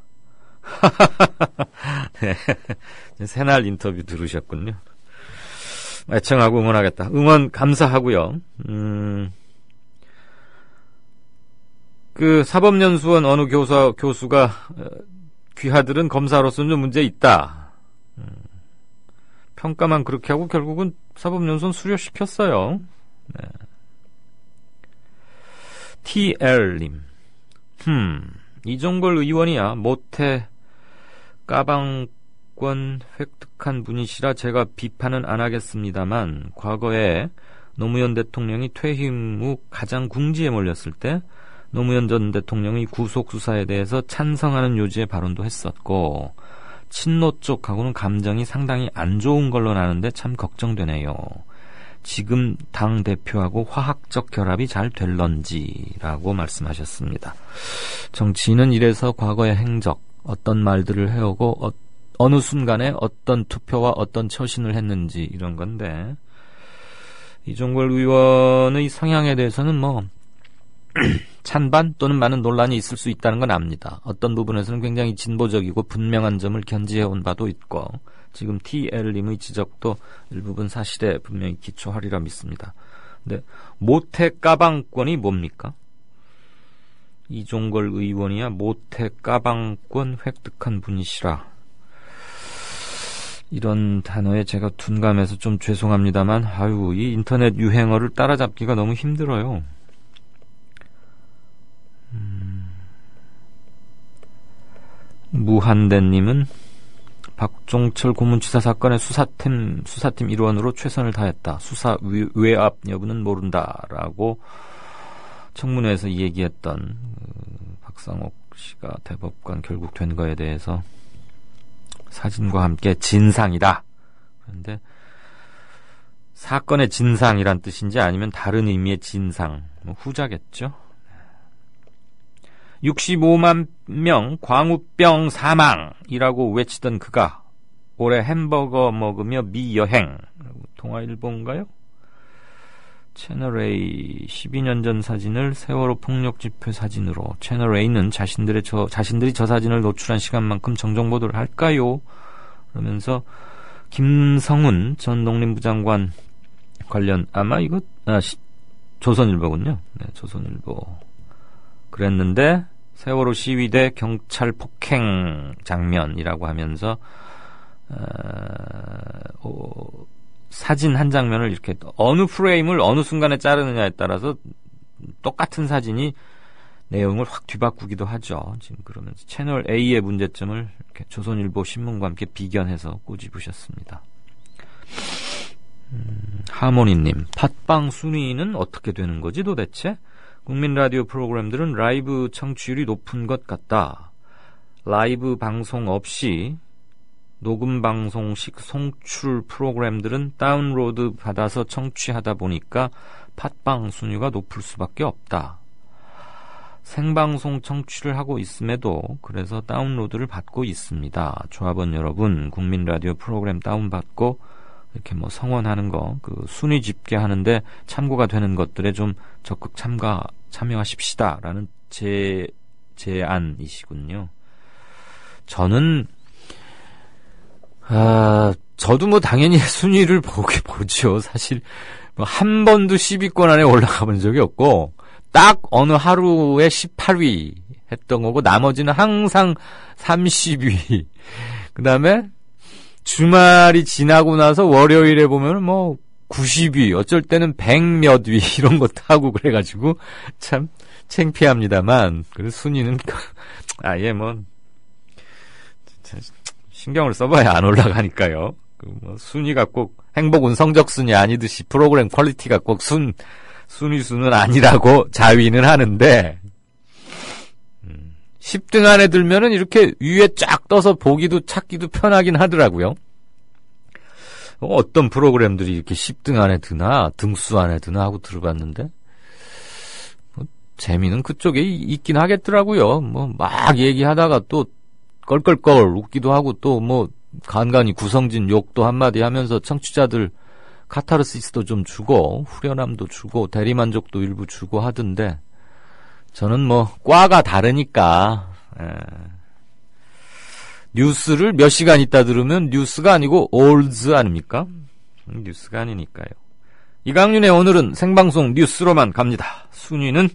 네, 새날 인터뷰 들으셨군요. 애청하고 응원하겠다. 응원 감사하고요. 그 사법연수원 어느 교수가 귀하들은 검사로서는 좀 문제 있다. 평가만 그렇게 하고 결국은 사법연수원 수료시켰어요. 네. TL님, 이종걸 의원이야 모태 까방권 획득한 분이시라 제가 비판은 안 하겠습니다만, 과거에 노무현 대통령이 퇴임 후 가장 궁지에 몰렸을 때 노무현 전 대통령이 구속수사에 대해서 찬성하는 요지의 발언도 했었고, 친노 쪽하고는 감정이 상당히 안 좋은 걸로 나는데 참 걱정되네요. 지금 당대표하고 화학적 결합이 잘 될런지라고 말씀하셨습니다. 정치인은 이래서 과거의 행적, 어떤 말들을 해오고 어느 순간에 어떤 투표와 어떤 처신을 했는지 이런 건데, 이종걸 의원의 성향에 대해서는 찬반 또는 많은 논란이 있을 수 있다는 건 압니다. 어떤 부분에서는 굉장히 진보적이고 분명한 점을 견지해온 바도 있고, 지금 TL님의 지적도 일부분 사실에 분명히 기초하리라 믿습니다. 근데 모태 까방권이 뭡니까? 이종걸 의원이야 모태 까방권 획득한 분이시라. 이런 단어에 제가 둔감해서 좀 죄송합니다만, 이 인터넷 유행어를 따라잡기가 너무 힘들어요. 무한대님은 박종철 고문치사 사건의 수사팀 일원으로 최선을 다했다. 수사 외압 여부는 모른다라고 청문회에서 얘기했던 박상옥 씨가 대법관 결국 된 거에 대해서 사진과 함께 진상이다. 그런데 사건의 진상이란 뜻인지 아니면 다른 의미의 진상, 후자겠죠. 65만 명 광우병 사망이라고 외치던 그가 올해 햄버거 먹으며 미여행, 동아일보인가요? 채널A 12년 전 사진을 세월호 폭력 집회 사진으로, 채널A는 자신들이 저 사진을 노출한 시간만큼 정정보도를 할까요? 그러면서 김성훈 전 농림부 장관 관련, 아마 이거 조선일보군요. 네, 조선일보. 그랬는데 세월호 시위대 경찰 폭행 장면이라고 하면서 사진 한 장면을 이렇게 어느 프레임을 어느 순간에 자르느냐에 따라서 똑같은 사진이 내용을 확 뒤바꾸기도 하죠. 지금 그러면서 채널 A의 문제점을 이렇게 조선일보 신문과 함께 비견해서 꼬집으셨습니다. 하모니님, 팟빵 순위는 어떻게 되는 거지 도대체? 국민 라디오 프로그램들은 라이브 청취율이 높은 것 같다. 라이브 방송 없이 녹음 방송식 송출 프로그램들은 다운로드 받아서 청취하다 보니까 팟빵 순위가 높을 수밖에 없다. 생방송 청취를 하고 있음에도 그래서 다운로드를 받고 있습니다. 조합원 여러분, 국민 라디오 프로그램 다운받고 이렇게 뭐 성원하는 거, 그 순위 집계하는데 참고가 되는 것들에 좀 적극 참여하십시다라는 제 제안이시군요. 저는 저도 뭐 당연히 순위를 보죠. 사실 뭐 한 번도 10위권 안에 올라가 본 적이 없고 딱 어느 하루에 18위 했던 거고 나머지는 항상 30위. 그다음에 주말이 지나고 나서 월요일에 보면 뭐 90위, 어쩔 때는 100몇 위 이런 것도 하고 그래가지고 참 창피합니다만 그래서 순위는 아예 뭐 신경을 써봐야 안 올라가니까요. 뭐 순위가 꼭 행복은 성적순이 아니듯이 프로그램 퀄리티가 꼭 순위순은 아니라고 자위는 하는데 10등 안에 들면은 이렇게 위에 쫙 떠서 보기도 찾기도 편하긴 하더라고요. 어떤 프로그램들이 이렇게 10등 안에 드나 등수 안에 드나 하고 들어봤는데 재미는 그쪽에 있긴 하겠더라고요. 뭐 막 얘기하다가 또 껄껄껄 웃기도 하고 또 뭐 간간히 구성진 욕도 한마디 하면서 청취자들 카타르시스도 좀 주고 후련함도 주고 대리만족도 일부 주고 하던데 저는 뭐 과가 다르니까 뉴스를 몇 시간 있다 들으면 뉴스가 아니고 올즈 아닙니까? 뉴스가 아니니까요. 이강윤의 오늘은 생방송 뉴스로만 갑니다. 순위는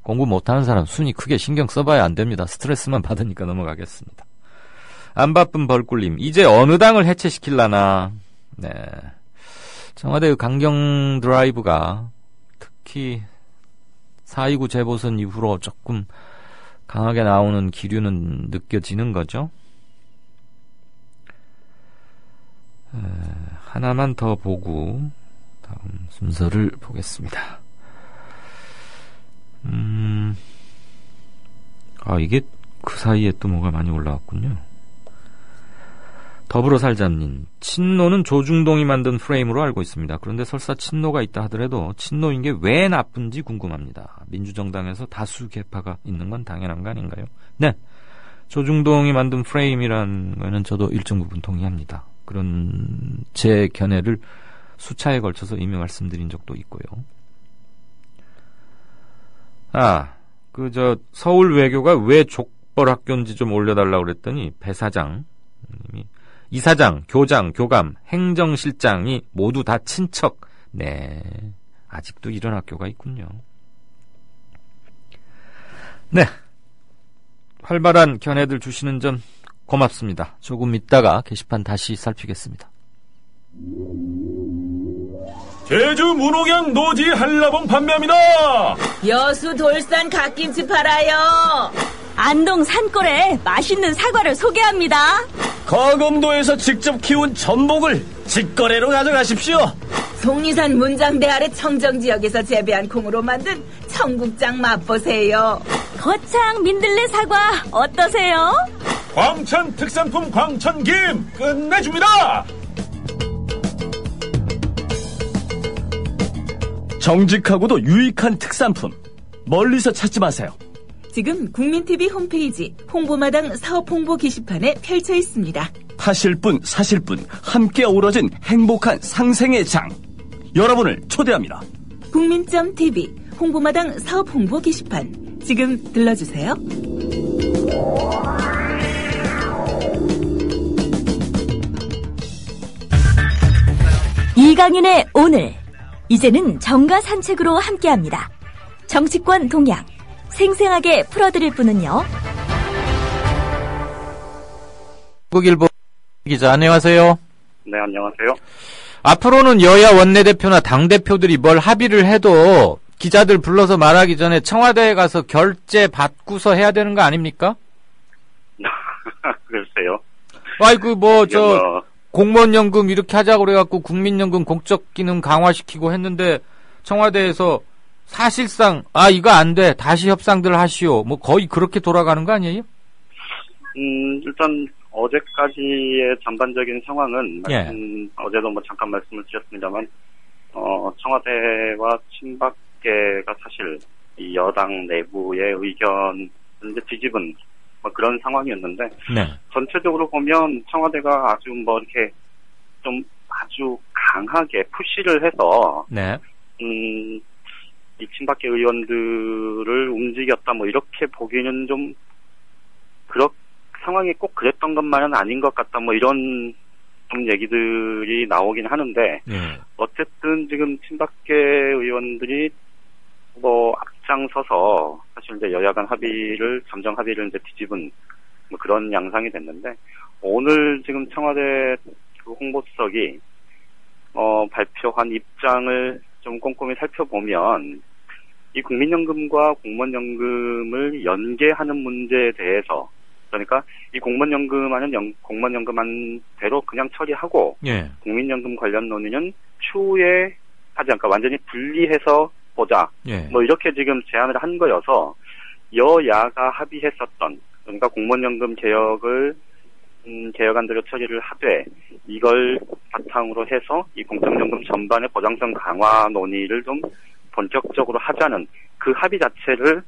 공부 못하는 사람 순위 크게 신경 써봐야 안 됩니다. 스트레스만 받으니까 넘어가겠습니다. 안 바쁜 벌꿀님, 이제 어느 당을 해체시킬라나. 네, 청와대 강경 드라이브가 특히 4.29 재보선 이후로 조금 강하게 나오는 기류는 느껴지는 거죠. 하나만 더 보고 다음 순서를 보겠습니다. 이게 그 사이에 또 뭐가 많이 올라왔군요. 더불어 살자님, 친노는 조중동이 만든 프레임으로 알고 있습니다. 그런데 설사 친노가 있다 하더라도 친노인 게 왜 나쁜지 궁금합니다. 민주정당에서 다수 계파가 있는 건 당연한 거 아닌가요? 네, 조중동이 만든 프레임이라는 거는 저도 일정 부분 동의합니다. 그런 제 견해를 수차에 걸쳐서 이미 말씀드린 적도 있고요. 서울 외교가 왜 족벌학교인지 좀 올려달라고 그랬더니 배 사장님이 이사장, 교장, 교감, 행정실장이 모두 다 친척. 네, 아직도 이런 학교가 있군요. 네, 활발한 견해들 주시는 점 고맙습니다. 조금 있다가 게시판 다시 살피겠습니다. 제주 문옥양 노지 한라봉 판매합니다. 여수 돌산 갓김치 팔아요. 안동 산골에 맛있는 사과를 소개합니다. 거금도에서 직접 키운 전복을 직거래로 가져가십시오. 속리산 문장대 아래 청정지역에서 재배한 콩으로 만든 청국장 맛보세요. 거창 민들레 사과 어떠세요? 광천 특산품 광천김 끝내줍니다. 정직하고도 유익한 특산품 멀리서 찾지 마세요. 지금 국민TV 홈페이지 홍보마당 사업 홍보 게시판에 펼쳐 있습니다. 하실 분 사실 분 함께 어우러진 행복한 상생의 장, 여러분을 초대합니다. 국민.tv 홍보마당 사업 홍보 게시판 지금 들러주세요. 이강윤의 오늘, 이제는 정가 산책으로 함께합니다. 정치권 동향 생생하게 풀어드릴 분은요. 한국일보 기자, 안녕하세요. 네, 안녕하세요. 앞으로는 여야 원내대표나 당대표들이 뭘 합의를 해도 기자들 불러서 말하기 전에 청와대에 가서 결재 받고서 해야 되는 거 아닙니까? 글쎄요. 공무원연금 이렇게 하자고 그래갖고 국민연금 공적기능 강화시키고 했는데 청와대에서 사실상 이거 안 돼, 다시 협상들 하시오, 뭐 거의 그렇게 돌아가는 거 아니에요? 일단 어제까지의 전반적인 상황은 어제도 잠깐 말씀을 드렸습니다만 청와대와 친박계가 사실 이 여당 내부의 의견을 이제 뒤집은 뭐 그런 상황이었는데 네. 전체적으로 보면 청와대가 아주 뭐 이렇게 좀 아주 강하게 푸시를 해서 네. 이 친박계 의원들을 움직였다 뭐 이렇게 보기는 좀 상황이 꼭 그랬던 것만은 아닌 것 같다 뭐 이런 좀 얘기들이 나오긴 하는데 네. 어쨌든 지금 친박계 의원들이 뭐 앞장서서 사실 이제 여야 간 합의를 잠정 합의를 이제 뒤집은 뭐 그런 양상이 됐는데 오늘 지금 청와대 그 홍보수석이 발표한 입장을 좀 꼼꼼히 살펴보면 이 국민연금과 공무원연금을 연계하는 문제에 대해서 그러니까 이 공무원연금하는 공무원연금한 대로 그냥 처리하고 예. 국민연금 관련 논의는 추후에 하지 않고 완전히 분리해서 보자. 예. 뭐 이렇게 지금 제안을 한 거여서 여야가 합의했었던 그러니까 공무원연금 개혁을 개혁안대로 처리를 하되 이걸 바탕으로 해서 이 공적연금 전반의 보장성 강화 논의를 좀 본격적으로 하자는 그 합의 자체를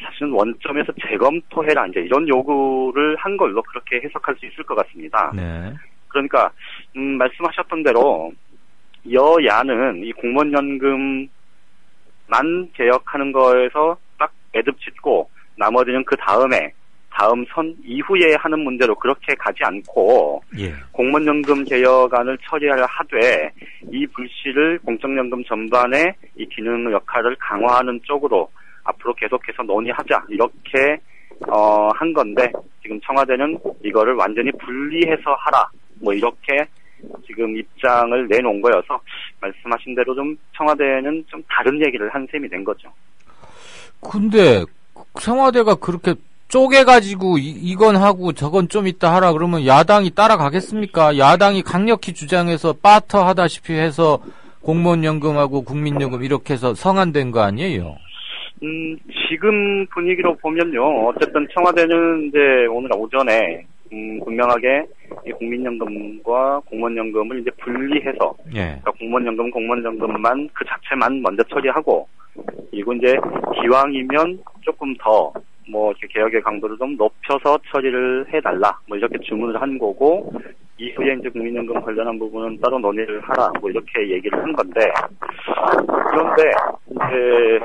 사실은 원점에서 재검토해라 이제 이런 요구를 한 걸로 그렇게 해석할 수 있을 것 같습니다. 네. 그러니까 말씀하셨던 대로 여야는 이 공무원연금만 개혁하는 거에서 딱 매듭 짓고 나머지는 그 다음 선 이후에 하는 문제로 그렇게 가지 않고 예. 공무원연금 개혁안을 처리하려 하되 이 불씨를 공적연금 전반의 이 기능 역할을 강화하는 쪽으로 앞으로 계속해서 논의하자 이렇게 한 건데 지금 청와대는 이거를 완전히 분리해서 하라 뭐 이렇게 지금 입장을 내놓은 거여서 말씀하신 대로 좀 청와대는 좀 다른 얘기를 한 셈이 된 거죠. 근데 청와대가 그렇게 쪼개가지고 이건 하고 저건 좀 이따 하라 그러면 야당이 따라가겠습니까? 야당이 강력히 주장해서 빠터 하다시피 해서 공무원연금하고 국민연금 이렇게 해서 성안된 거 아니에요? 지금 분위기로 보면요. 어쨌든 청와대는 이제 오늘 오전에 분명하게 이 국민연금과 공무원연금을 이제 분리해서 예. 그러니까 공무원연금만 그 자체만 먼저 처리하고 그리고 이제 기왕이면 조금 더 뭐 이렇게 개혁의 강도를 좀 높여서 처리를 해달라 뭐 이렇게 주문을 한 거고 이후에 이제 국민연금 관련한 부분은 따로 논의를 하라 뭐 이렇게 얘기를 한 건데 그런데 이제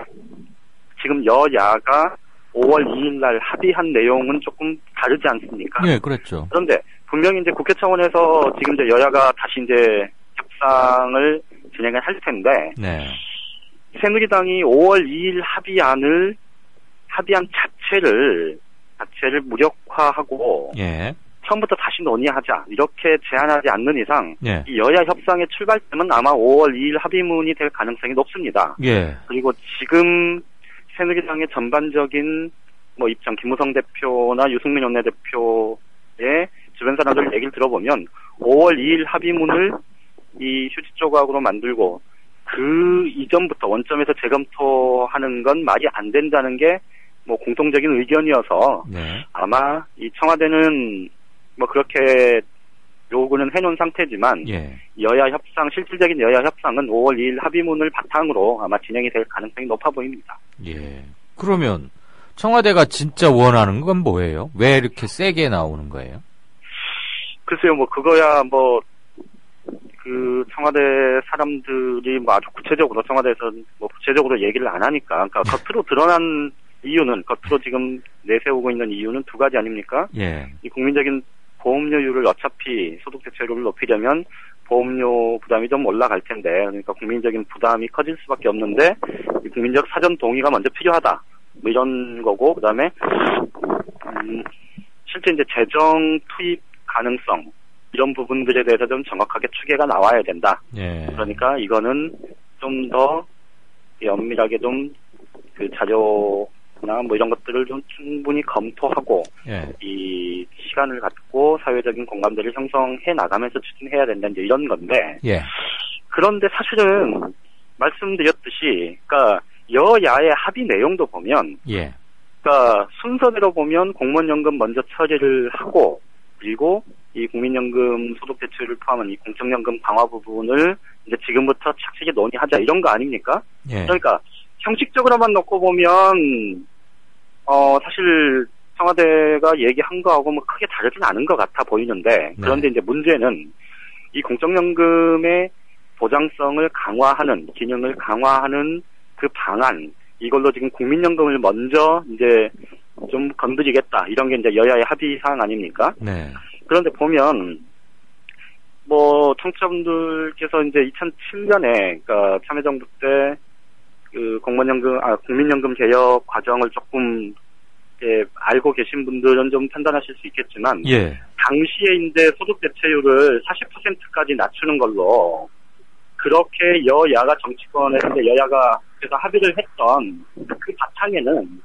지금 여야가 5월 2일 날 합의한 내용은 조금 다르지 않습니까? 네, 그렇죠. 그런데 분명히 이제 국회 차원에서 지금 이제 여야가 다시 이제 협상을 진행을 할 텐데 네. 새누리당이 5월 2일 합의한 자체를 무력화하고 예. 처음부터 다시 논의하자 이렇게 제안하지 않는 이상 예. 이 여야 협상의 출발점은 아마 5월 2일 합의문이 될 가능성이 높습니다. 예. 그리고 지금 새누리당의 전반적인 뭐 입장 김무성 대표나 유승민 원내대표의 주변 사람들 얘기를 들어보면 5월 2일 합의문을 이 휴지 조각으로 만들고 그 이전부터 원점에서 재검토하는 건 말이 안 된다는 게 뭐 공통적인 의견이어서 네. 아마 이 청와대는 뭐 그렇게 요구는 해놓은 상태지만 예. 실질적인 여야 협상은 5월 2일 합의문을 바탕으로 아마 진행이 될 가능성이 높아 보입니다. 예. 그러면 청와대가 진짜 원하는 건 뭐예요? 왜 이렇게 세게 나오는 거예요? 글쎄요, 뭐 그거야 뭐 그 청와대 사람들이 뭐 아주 구체적으로 청와대에서 뭐 구체적으로 얘기를 안 하니까 그러니까 겉으로 드러난 이유는 겉으로 지금 내세우고 있는 이유는 두 가지 아닙니까? 예. 이 국민적인 보험료율을 어차피 소득 대체율을 높이려면 보험료 부담이 좀 올라갈 텐데 그러니까 국민적인 부담이 커질 수밖에 없는데 이 국민적 사전 동의가 먼저 필요하다. 뭐 이런 거고 그다음에 실제 이제 재정 투입 가능성 이런 부분들에 대해서 좀 정확하게 추계가 나와야 된다. 예. 그러니까 이거는 좀 더 엄밀하게 좀 그 자료나 뭐 이런 것들을 좀 충분히 검토하고 예. 이 시간을 갖고 사회적인 공감대를 형성해 나가면서 추진해야 된다 이제 이런 건데. 예. 그런데 사실은 말씀드렸듯이, 그러니까 여야의 합의 내용도 보면, 예. 그러니까 순서대로 보면 공무원연금 먼저 처리를 하고 그리고 이 국민연금 소득 대체율을 포함한 이 공적연금 강화 부분을 이제 지금부터 착실히 논의하자 이런 거 아닙니까? 예. 그러니까 형식적으로만 놓고 보면 사실 청와대가 얘기한 거하고 뭐 크게 다르진 않은 것 같아 보이는데 그런데 이제 문제는 이 공적연금의 보장성을 강화하는 기능을 강화하는 그 방안 이걸로 지금 국민연금을 먼저 이제 좀 건드리겠다 이런 게 이제 여야의 합의 사항 아닙니까? 네. 그런데 보면 뭐 청취자분들께서 이제 2007년에 그러니까 참여정부 때 그 국민연금 개혁 과정을 조금 알고 계신 분들은 좀 판단하실 수 있겠지만 예. 당시에 이제 소득 대체율을 40%까지 낮추는 걸로 그렇게 여야가 정치권에서 이제 여야가 그래서 합의를 했던 그 바탕에는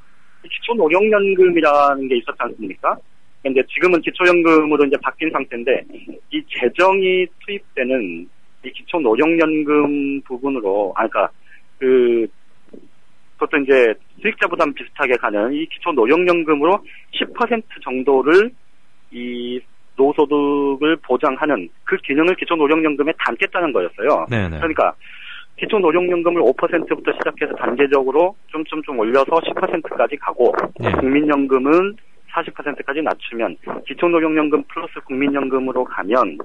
기초노령연금이라는 게 있었지 않습니까? 근데 지금은 기초연금으로 이제 바뀐 상태인데 이 재정이 투입되는 이 기초노령연금 부분으로 그러니까 그것도 이제 수익자 부담 비슷하게 가는 이 기초노령연금으로 10% 정도를 이 노소득을 보장하는 그 기능을 기초노령연금에 담겠다는 거였어요. 네네. 그러니까 기초노령연금을 5%부터 시작해서 단계적으로 좀 올려서 10%까지 가고 네. 국민연금은 40%까지 낮추면 기초노령연금 플러스 국민연금으로 가면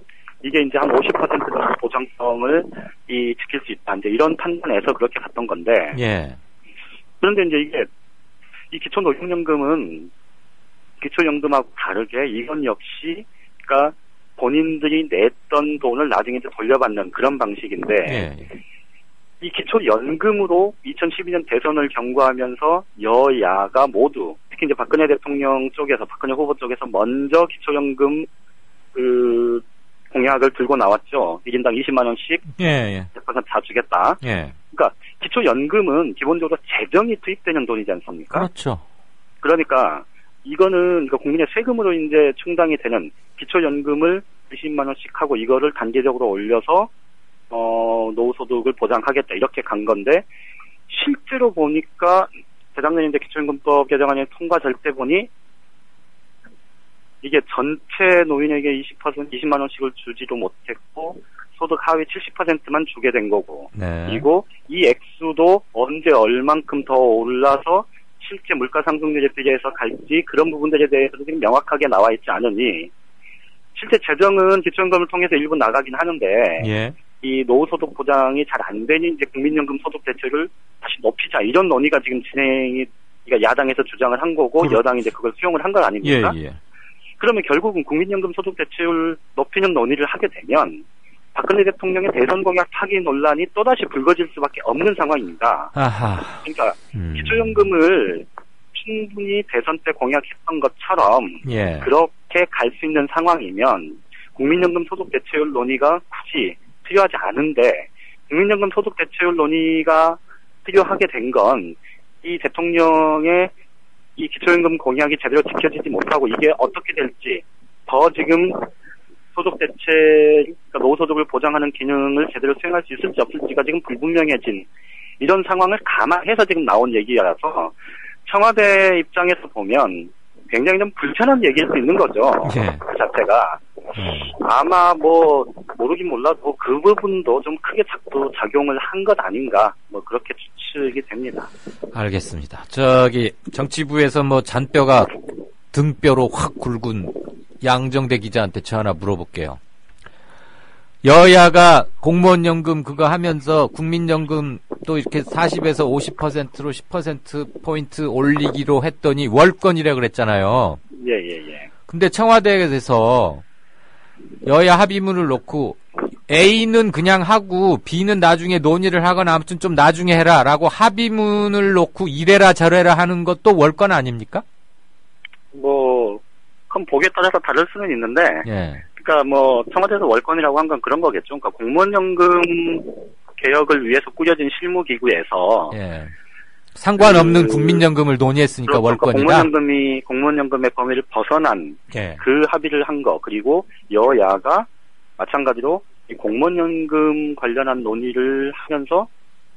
이게 이제 한 50% 정도 보장성을 지킬 수 있다. 이제 이런 판단에서 그렇게 갔던 건데. 예. 그런데 이제 이게 이 기초노령연금은 기초연금하고 다르게 이건 역시 그러니까 본인들이 냈던 돈을 나중에 이제 돌려받는 그런 방식인데 예. 이 기초연금으로 2012년 대선을 경과하면서 여야가 모두 특히 이제 박근혜 대통령 쪽에서 박근혜 후보 쪽에서 먼저 기초연금 그 공약을 들고 나왔죠. 1인당 20만 원씩 예. 100% 다 주겠다. 예. 그러니까 기초연금은 기본적으로 재정이 투입되는 돈이지 않습니까? 그렇죠. 그러니까 이거는 그러니까 국민의 세금으로 이제 충당이 되는 기초연금을 20만 원씩 하고 이거를 단계적으로 올려서 노후소득을 보장하겠다 이렇게 간 건데 실제로 보니까 재작년에 이제 기초연금법 개정안이 통과될 때 보니 이게 전체 노인에게 20만 원씩을 주지도 못했고 소득 하위 70%만 주게 된 거고 네. 그리고 이 액수도 언제 얼만큼 더 올라서 실제 물가 상승률에 비례해서 갈지 그런 부분들에 대해서도 지금 명확하게 나와 있지 않으니 실제 재정은 기초연금을 통해서 일부 나가긴 하는데 예. 이 노후소득 보장이 잘 안 되니 이제 국민연금 소득 대체를 다시 높이자 이런 논의가 지금 진행이 그러니까 야당에서 주장을 한 거고 여당이 이제 그걸 수용을 한 건 아닙니까? 예. 그러면 결국은 국민연금 소득 대체율 높이는 논의를 하게 되면 박근혜 대통령의 대선 공약 파기 논란이 또다시 불거질 수밖에 없는 상황입니다. 아하. 그러니까 기초연금을 충분히 대선 때 공약했던 것처럼 예. 그렇게 갈 수 있는 상황이면 국민연금 소득 대체율 논의가 굳이 필요하지 않은데 국민연금 소득 대체율 논의가 필요하게 된 건 이 대통령의 이 기초연금 공약이 제대로 지켜지지 못하고 이게 어떻게 될지 더 지금 소득 대체 그러니까 노후소득을 보장하는 기능을 제대로 수행할 수 있을지 없을지가 지금 불분명해진 이런 상황을 감안해서 지금 나온 얘기라서 청와대 입장에서 보면 굉장히 좀 불편한 얘기일 수 있는 거죠. 예. 그 자체가. 아마 뭐 모르긴 몰라도 그 부분도 좀 크게 작용을 한 것 아닌가 뭐 그렇게 추측이 됩니다. 알겠습니다. 저기 정치부에서 뭐 잔뼈가 등뼈로 확 굵은 양정대 기자한테 저 하나 물어볼게요. 여야가 공무원연금 그거 하면서 국민연금 또 이렇게 40에서 50%로 10%포인트 올리기로 했더니 월권이라 그랬잖아요. 예. 근데 청와대에서 여야 합의문을 놓고 A는 그냥 하고 B는 나중에 논의를 하거나 아무튼 좀 나중에 해라라고 합의문을 놓고 이래라 저래라 하는 것도 월권 아닙니까? 뭐 그럼 보기에 따라서 다를 수는 있는데 예. 그러니까 뭐 청와대에서 월권이라고 한 건 그런 거겠죠. 그러니까 공무원연금 개혁을 위해서 꾸려진 실무기구에서 예. 상관없는 국민연금을 논의했으니까 그러니까 월권이다. 공무원연금의 범위를 벗어난 예. 그 합의를 한 거 그리고 여야가 마찬가지로 이 공무원연금 관련한 논의를 하면서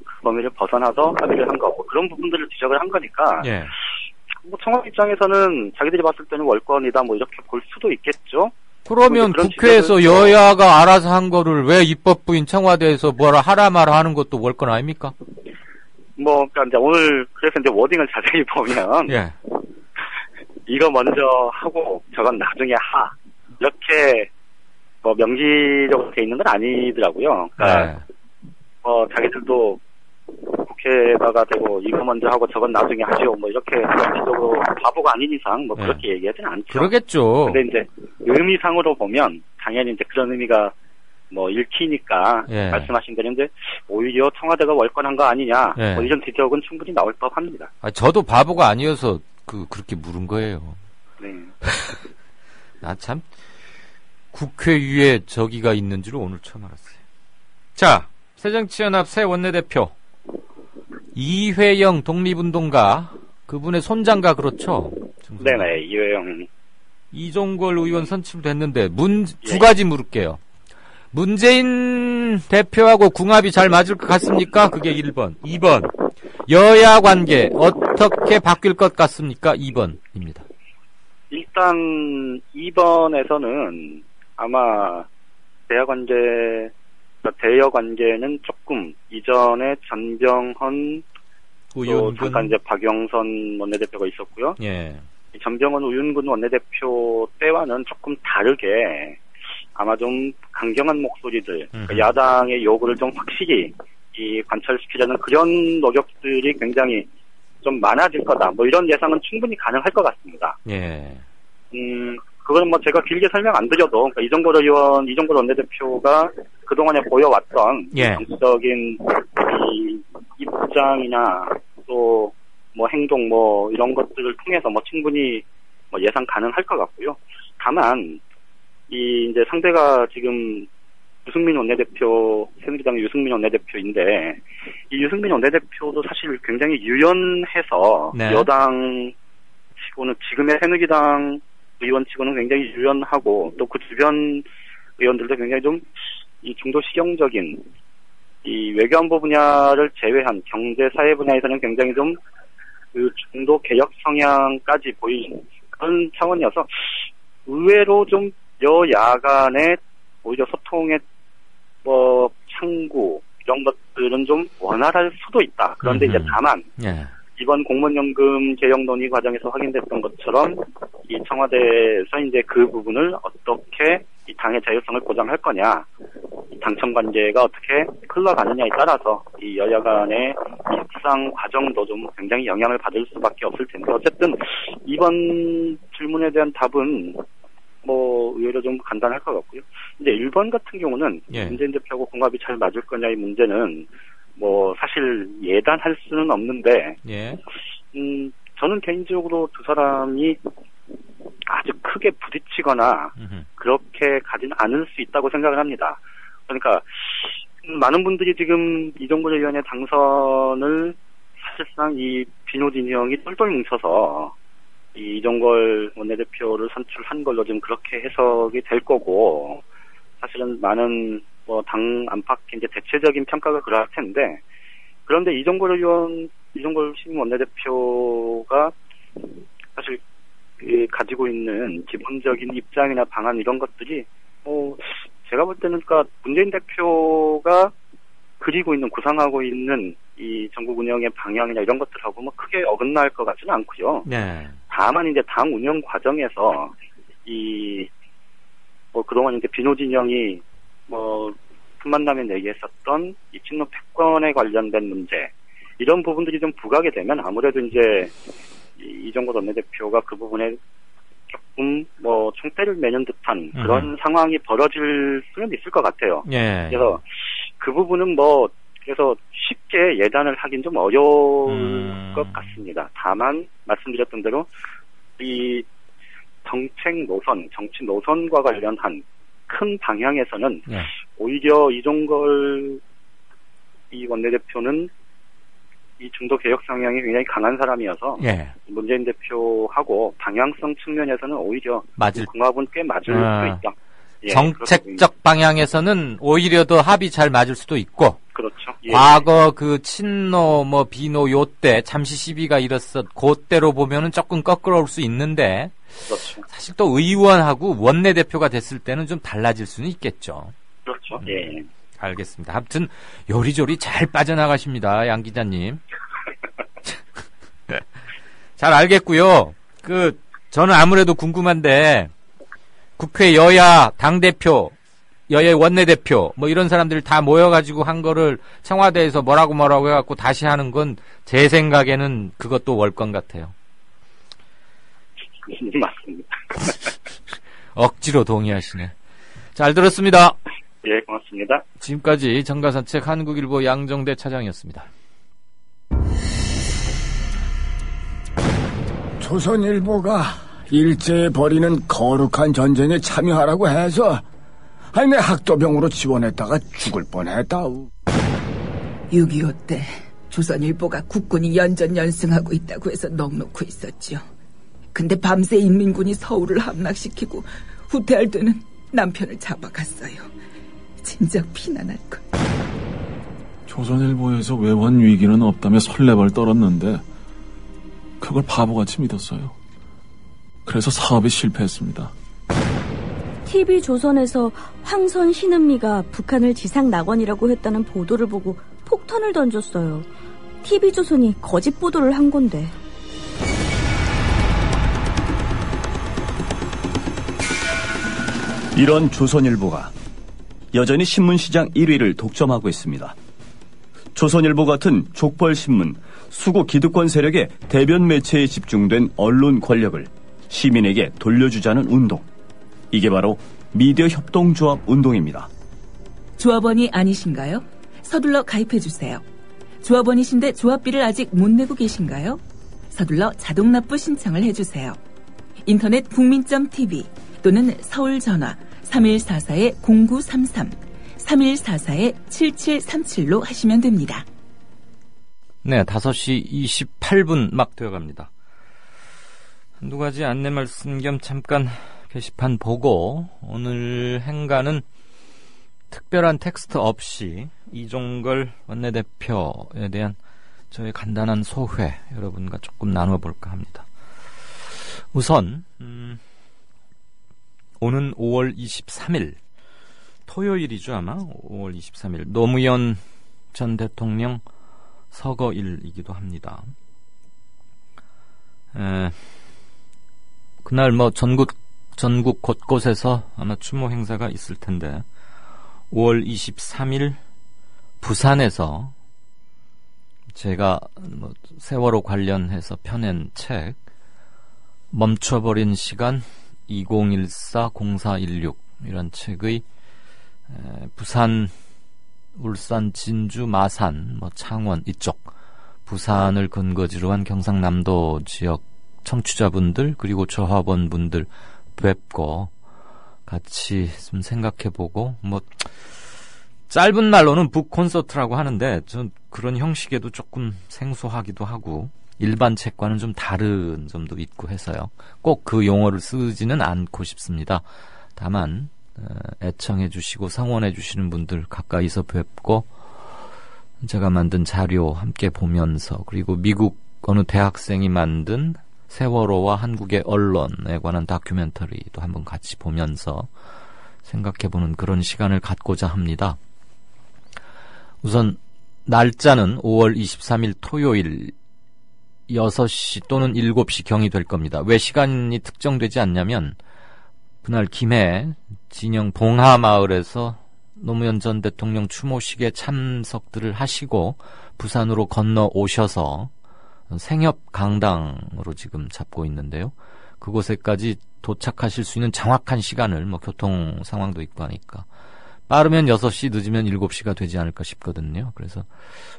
그 범위를 벗어나서 합의를 한 거 뭐 그런 부분들을 지적을 한 거니까 예. 뭐 청와대 입장에서는 자기들이 봤을 때는 월권이다 뭐 이렇게 볼 수도 있겠죠. 그러면 국회에서 지적을 여야가 알아서 한 거를 왜 입법부인 청와대에서 뭐라 하라 마라 하는 것도 월권 아닙니까? 그러니까 이제 오늘 그래서 이제 워딩을 자세히 보면 예. 이거 먼저 하고 저건 나중에 이렇게 명시적으로 돼 있는 건 아니더라고요. 그러니까 자기들도 국회에다가 대고 이거 먼저 하고 저건 나중에 하시오 이렇게 명시적으로 바보가 아닌 이상 그렇게 얘기하지는 않죠. 그러겠죠. 근데 이제 의미상으로 보면 당연히 이제 그런 의미가 읽히니까 말씀하신 대로 이제 오히려 청와대가 월권한 거 아니냐 이런 지적은 충분히 나올 법합니다. 저도 바보가 아니어서 그렇게 물은 거예요. 네. 나 참 국회 위에 저기가 있는 줄 오늘 처음 알았어요. 자, 새정치연합 새 원내대표 이회영 독립운동가 그분의 손장가 그렇죠? 네네, 이회영. 이종걸 의원 선출됐는데 두 가지 물을게요. 문재인 대표하고 궁합이 잘 맞을 것 같습니까? 그게 1번. 2번. 여야 관계 어떻게 바뀔 것 같습니까? 2번입니다. 일단 2번에서는 아마 대여 관계는 조금 이전에 전병헌 또 잠깐 이제 박영선 원내대표가 있었고요. 예. 전병헌 우윤근 원내대표 때와는 조금 다르게 아마 좀 강경한 목소리들, 그러니까 야당의 요구를 좀 확실히 관철시키려는 그런 노력들이 굉장히 좀 많아질 거다. 이런 예상은 충분히 가능할 것 같습니다. 예. 그건 제가 길게 설명 안 드려도, 그러니까 이종걸 원내대표가 그동안에 보여왔던 정치적인 입장이나 또 행동 이런 것들을 통해서 충분히 예상 가능할 것 같고요. 다만 이제 상대가 지금 유승민 원내대표, 새누리당의 유승민 원내대표인데, 이 유승민 원내대표도 사실 굉장히 유연해서 여당 치고는 지금의 새누리당 의원 치고는 굉장히 유연하고 또 그 주변 의원들도 굉장히 좀 이 중도 실용적인 이 외교안보 분야를 제외한 경제 사회 분야에서는 굉장히 좀 그 중도 개혁 성향까지 보이는 그런 차원이어서 의외로 좀 여야 간의 오히려 소통의 창구 이런 것들은 좀 원활할 수도 있다. 그런데 이제 다만 이번 공무원연금 개혁 논의 과정에서 확인됐던 것처럼 이 청와대에서 이제 그 부분을 어떻게 이 당의 자율성을 보장할 거냐, 이 당청 관계가 어떻게 흘러가느냐에 따라서 이 여야 간의 협상 과정도 좀 굉장히 영향을 받을 수밖에 없을 텐데, 어쨌든 이번 질문에 대한 답은 의외로 좀 간단할 것 같고요. 근데 1번 같은 경우는 문재인 대표하고 궁합이 잘 맞을 거냐의 문제는 사실 예단할 수는 없는데, 저는 개인적으로 두 사람이 아주 크게 부딪히거나 그렇게 가지는 않을 수 있다고 생각을 합니다. 그러니까 많은 분들이 지금 이종걸 의원의 당선을 사실상 이 비노 진영이 똘똘 뭉쳐서 이 이종걸 원내대표를 선출한 걸로 좀 그렇게 해석이 될 거고, 사실은 많은 당 안팎의 이제 대체적인 평가가 그럴 텐데, 그런데 이종걸 신임 원내대표가 사실 가지고 있는 기본적인 입장이나 방안 이런 것들이 제가 볼 때는 그러니까 문재인 대표가 그리고 있는 구상하고 있는 이 전국 운영의 방향이나 이런 것들하고 크게 어긋날 것 같지는 않고요. 다만 이제 당 운영 과정에서 그동안 이제 비노 진영이 틈만나면 얘기했었던 이 친노 패권에 관련된 문제, 이런 부분들이 좀 부각이 되면 아무래도 이제 이종걸 원내대표가 그 부분에 조금 총대를 매는 듯한 그런 상황이 벌어질 수는 있을 것 같아요. 그래서 그 부분은 그래서 쉽게 예단을 하긴 좀 어려울 것 같습니다. 다만 말씀드렸던 대로 이 정책 노선, 정치 노선과 관련한 큰 방향에서는 오히려 이종걸 이 원내대표는 이 중도 개혁 성향이 굉장히 강한 사람이어서 문재인 대표하고 방향성 측면에서는 오히려 궁합은 꽤 맞을 수 있다. 정책적 방향에서는 오히려 더 합이 잘 맞을 수도 있고. 그렇죠. 과거 그 친노 비노 요때 잠시 시비가 일었었 그때로 보면은 조금 거꾸러울 수 있는데, 그렇죠. 사실 또 의원하고 원내대표가 됐을 때는 좀 달라질 수는 있겠죠. 그렇죠. 알겠습니다. 아무튼 요리조리 잘 빠져나가십니다, 양 기자님. 잘 알겠고요. 저는 아무래도 궁금한데, 국회 여야 당대표, 여야 원내대표, 뭐 이런 사람들이 다 모여가지고 한 거를 청와대에서 뭐라고 해갖고 다시 하는 건 제 생각에는 그것도 월권 같아요. 맞습니다. 억지로 동의하시네. 잘 들었습니다. 예, 고맙습니다. 지금까지 정가산책 한국일보 양정대 차장이었습니다. 조선일보가 일제에 벌이는 거룩한 전쟁에 참여하라고 해서 내 학도병으로 지원했다가 죽을 뻔했다우. 6.25 때 조선일보가 국군이 연전연승하고 있다고 해서 넋놓고 있었죠. 근데 밤새 인민군이 서울을 함락시키고 후퇴할 때는 남편을 잡아갔어요. 진작 피난할 걸. 조선일보에서 외환 위기는 없다며 설레발 떨었는데 그걸 바보같이 믿었어요. 그래서 사업이 실패했습니다. TV조선에서 황선 신은미가 북한을 지상 낙원이라고 했다는 보도를 보고 폭탄을 던졌어요. TV조선이 거짓 보도를 한 건데. 이런 조선일보가 여전히 신문시장 1위를 독점하고 있습니다. 조선일보 같은 족벌신문, 수구 기득권 세력의 대변 매체에 집중된 언론 권력을 시민에게 돌려주자는 운동. 이게 바로 미디어 협동조합 운동입니다. 조합원이 아니신가요? 서둘러 가입해주세요. 조합원이신데 조합비를 아직 못 내고 계신가요? 서둘러 자동납부 신청을 해주세요. 인터넷 국민.tv 또는 서울전화 3144-0933, 3144-7737로 하시면 됩니다. 네, 5시 28분 막 되어갑니다. 한두 가지 안내 말씀 겸 잠깐 게시판 보고 오늘 행가는 특별한 텍스트 없이 이종걸 원내대표에 대한 저의 간단한 소회 여러분과 조금 나눠볼까 합니다. 우선 오는 5월 23일 토요일이죠 아마 5월 23일 노무현 전 대통령 서거일이기도 합니다. 그날 뭐 전국 곳곳에서 아마 추모 행사가 있을 텐데 5월 23일 부산에서 제가 뭐 세월호 관련해서 펴낸 책 멈춰버린 시간 2014-0416 이런 책의 부산, 울산, 진주, 마산, 뭐 창원 이쪽 부산을 근거지로 한 경상남도 지역 청취자분들 그리고 조합원분들 뵙고 같이 좀 생각해보고 뭐 짧은 말로는 북 콘서트라고 하는데 전 그런 형식에도 조금 생소하기도 하고 일반 책과는 좀 다른 점도 있고 해서요. 꼭 그 용어를 쓰지는 않고 싶습니다. 다만 애청해 주시고 성원해 주시는 분들 가까이서 뵙고 제가 만든 자료 함께 보면서 그리고 미국 어느 대학생이 만든 세월호와 한국의 언론에 관한 다큐멘터리도 한번 같이 보면서 생각해보는 그런 시간을 갖고자 합니다. 우선 날짜는 5월 23일 토요일 6시 또는 7시 경이 될 겁니다. 왜 시간이 특정되지 않냐면 그날 김해 진영 봉하마을에서 노무현 전 대통령 추모식에 참석들을 하시고 부산으로 건너오셔서 생협 강당으로 지금 잡고 있는데요. 그곳에까지 도착하실 수 있는 정확한 시간을 뭐 교통 상황도 있고 하니까 빠르면 6시 늦으면 7시가 되지 않을까 싶거든요. 그래서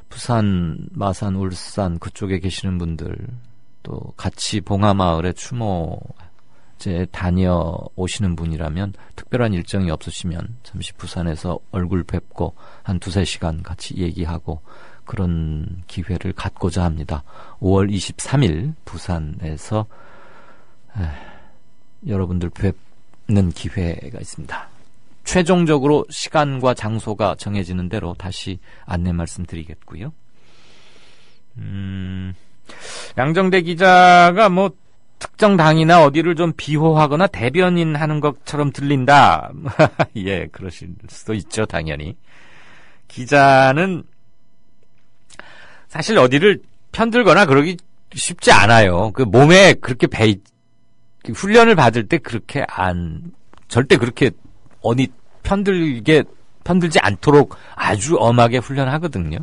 부산, 마산, 울산 그쪽에 계시는 분들 또 같이 봉하마을에 추모제 다녀오시는 분이라면 특별한 일정이 없으시면 잠시 부산에서 얼굴 뵙고 한 2-3시간 같이 얘기하고 그런 기회를 갖고자 합니다. 5월 23일 부산에서 여러분들 뵙는 기회가 있습니다. 최종적으로 시간과 장소가 정해지는 대로 다시 안내 말씀드리겠고요. 양정대 기자가 뭐 특정 당이나 어디를 좀 비호하거나 대변인 하는 것처럼 들린다. 예, 그러실 수도 있죠, 당연히. 기자는 사실 어디를 편들거나 그러기 쉽지 않아요. 그 몸에 그렇게 훈련을 받을 때 그렇게 절대 그렇게 어디 편들지 않도록 아주 엄하게 훈련하거든요.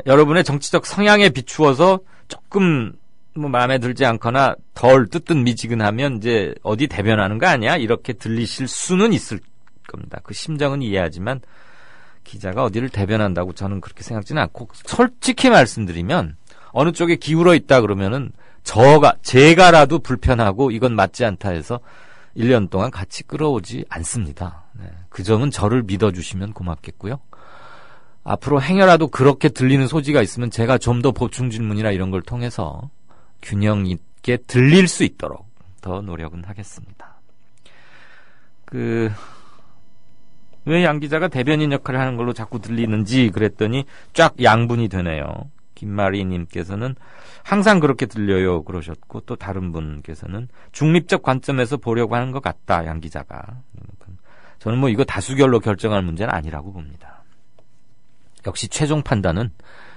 여러분의 정치적 성향에 비추어서 조금 뭐 마음에 들지 않거나 덜 뜨뜻미지근하면 이제 어디 대변하는 거 아니야? 이렇게 들리실 수는 있을 겁니다. 그 심정은 이해하지만 기자가 어디를 대변한다고 저는 그렇게 생각지는 않고, 솔직히 말씀드리면 어느 쪽에 기울어 있다 그러면은 제가라도 불편하고 이건 맞지 않다 해서 1년 동안 같이 끌어오지 않습니다. 네, 그 점은 저를 믿어주시면 고맙겠고요. 앞으로 행여라도 그렇게 들리는 소지가 있으면 제가 좀 더 보충 질문이나 이런 걸 통해서 균형 있게 들릴 수 있도록 더 노력은 하겠습니다. 왜 양 기자가 대변인 역할을 하는 걸로 자꾸 들리는지 그랬더니 쫙 양분이 되네요. 김마리님께서는 항상 그렇게 들려요 그러셨고, 또 다른 분께서는 중립적 관점에서 보려고 하는 것 같다, 양 기자가. 저는 뭐 이거 다수결로 결정할 문제는 아니라고 봅니다. 역시 최종 판단은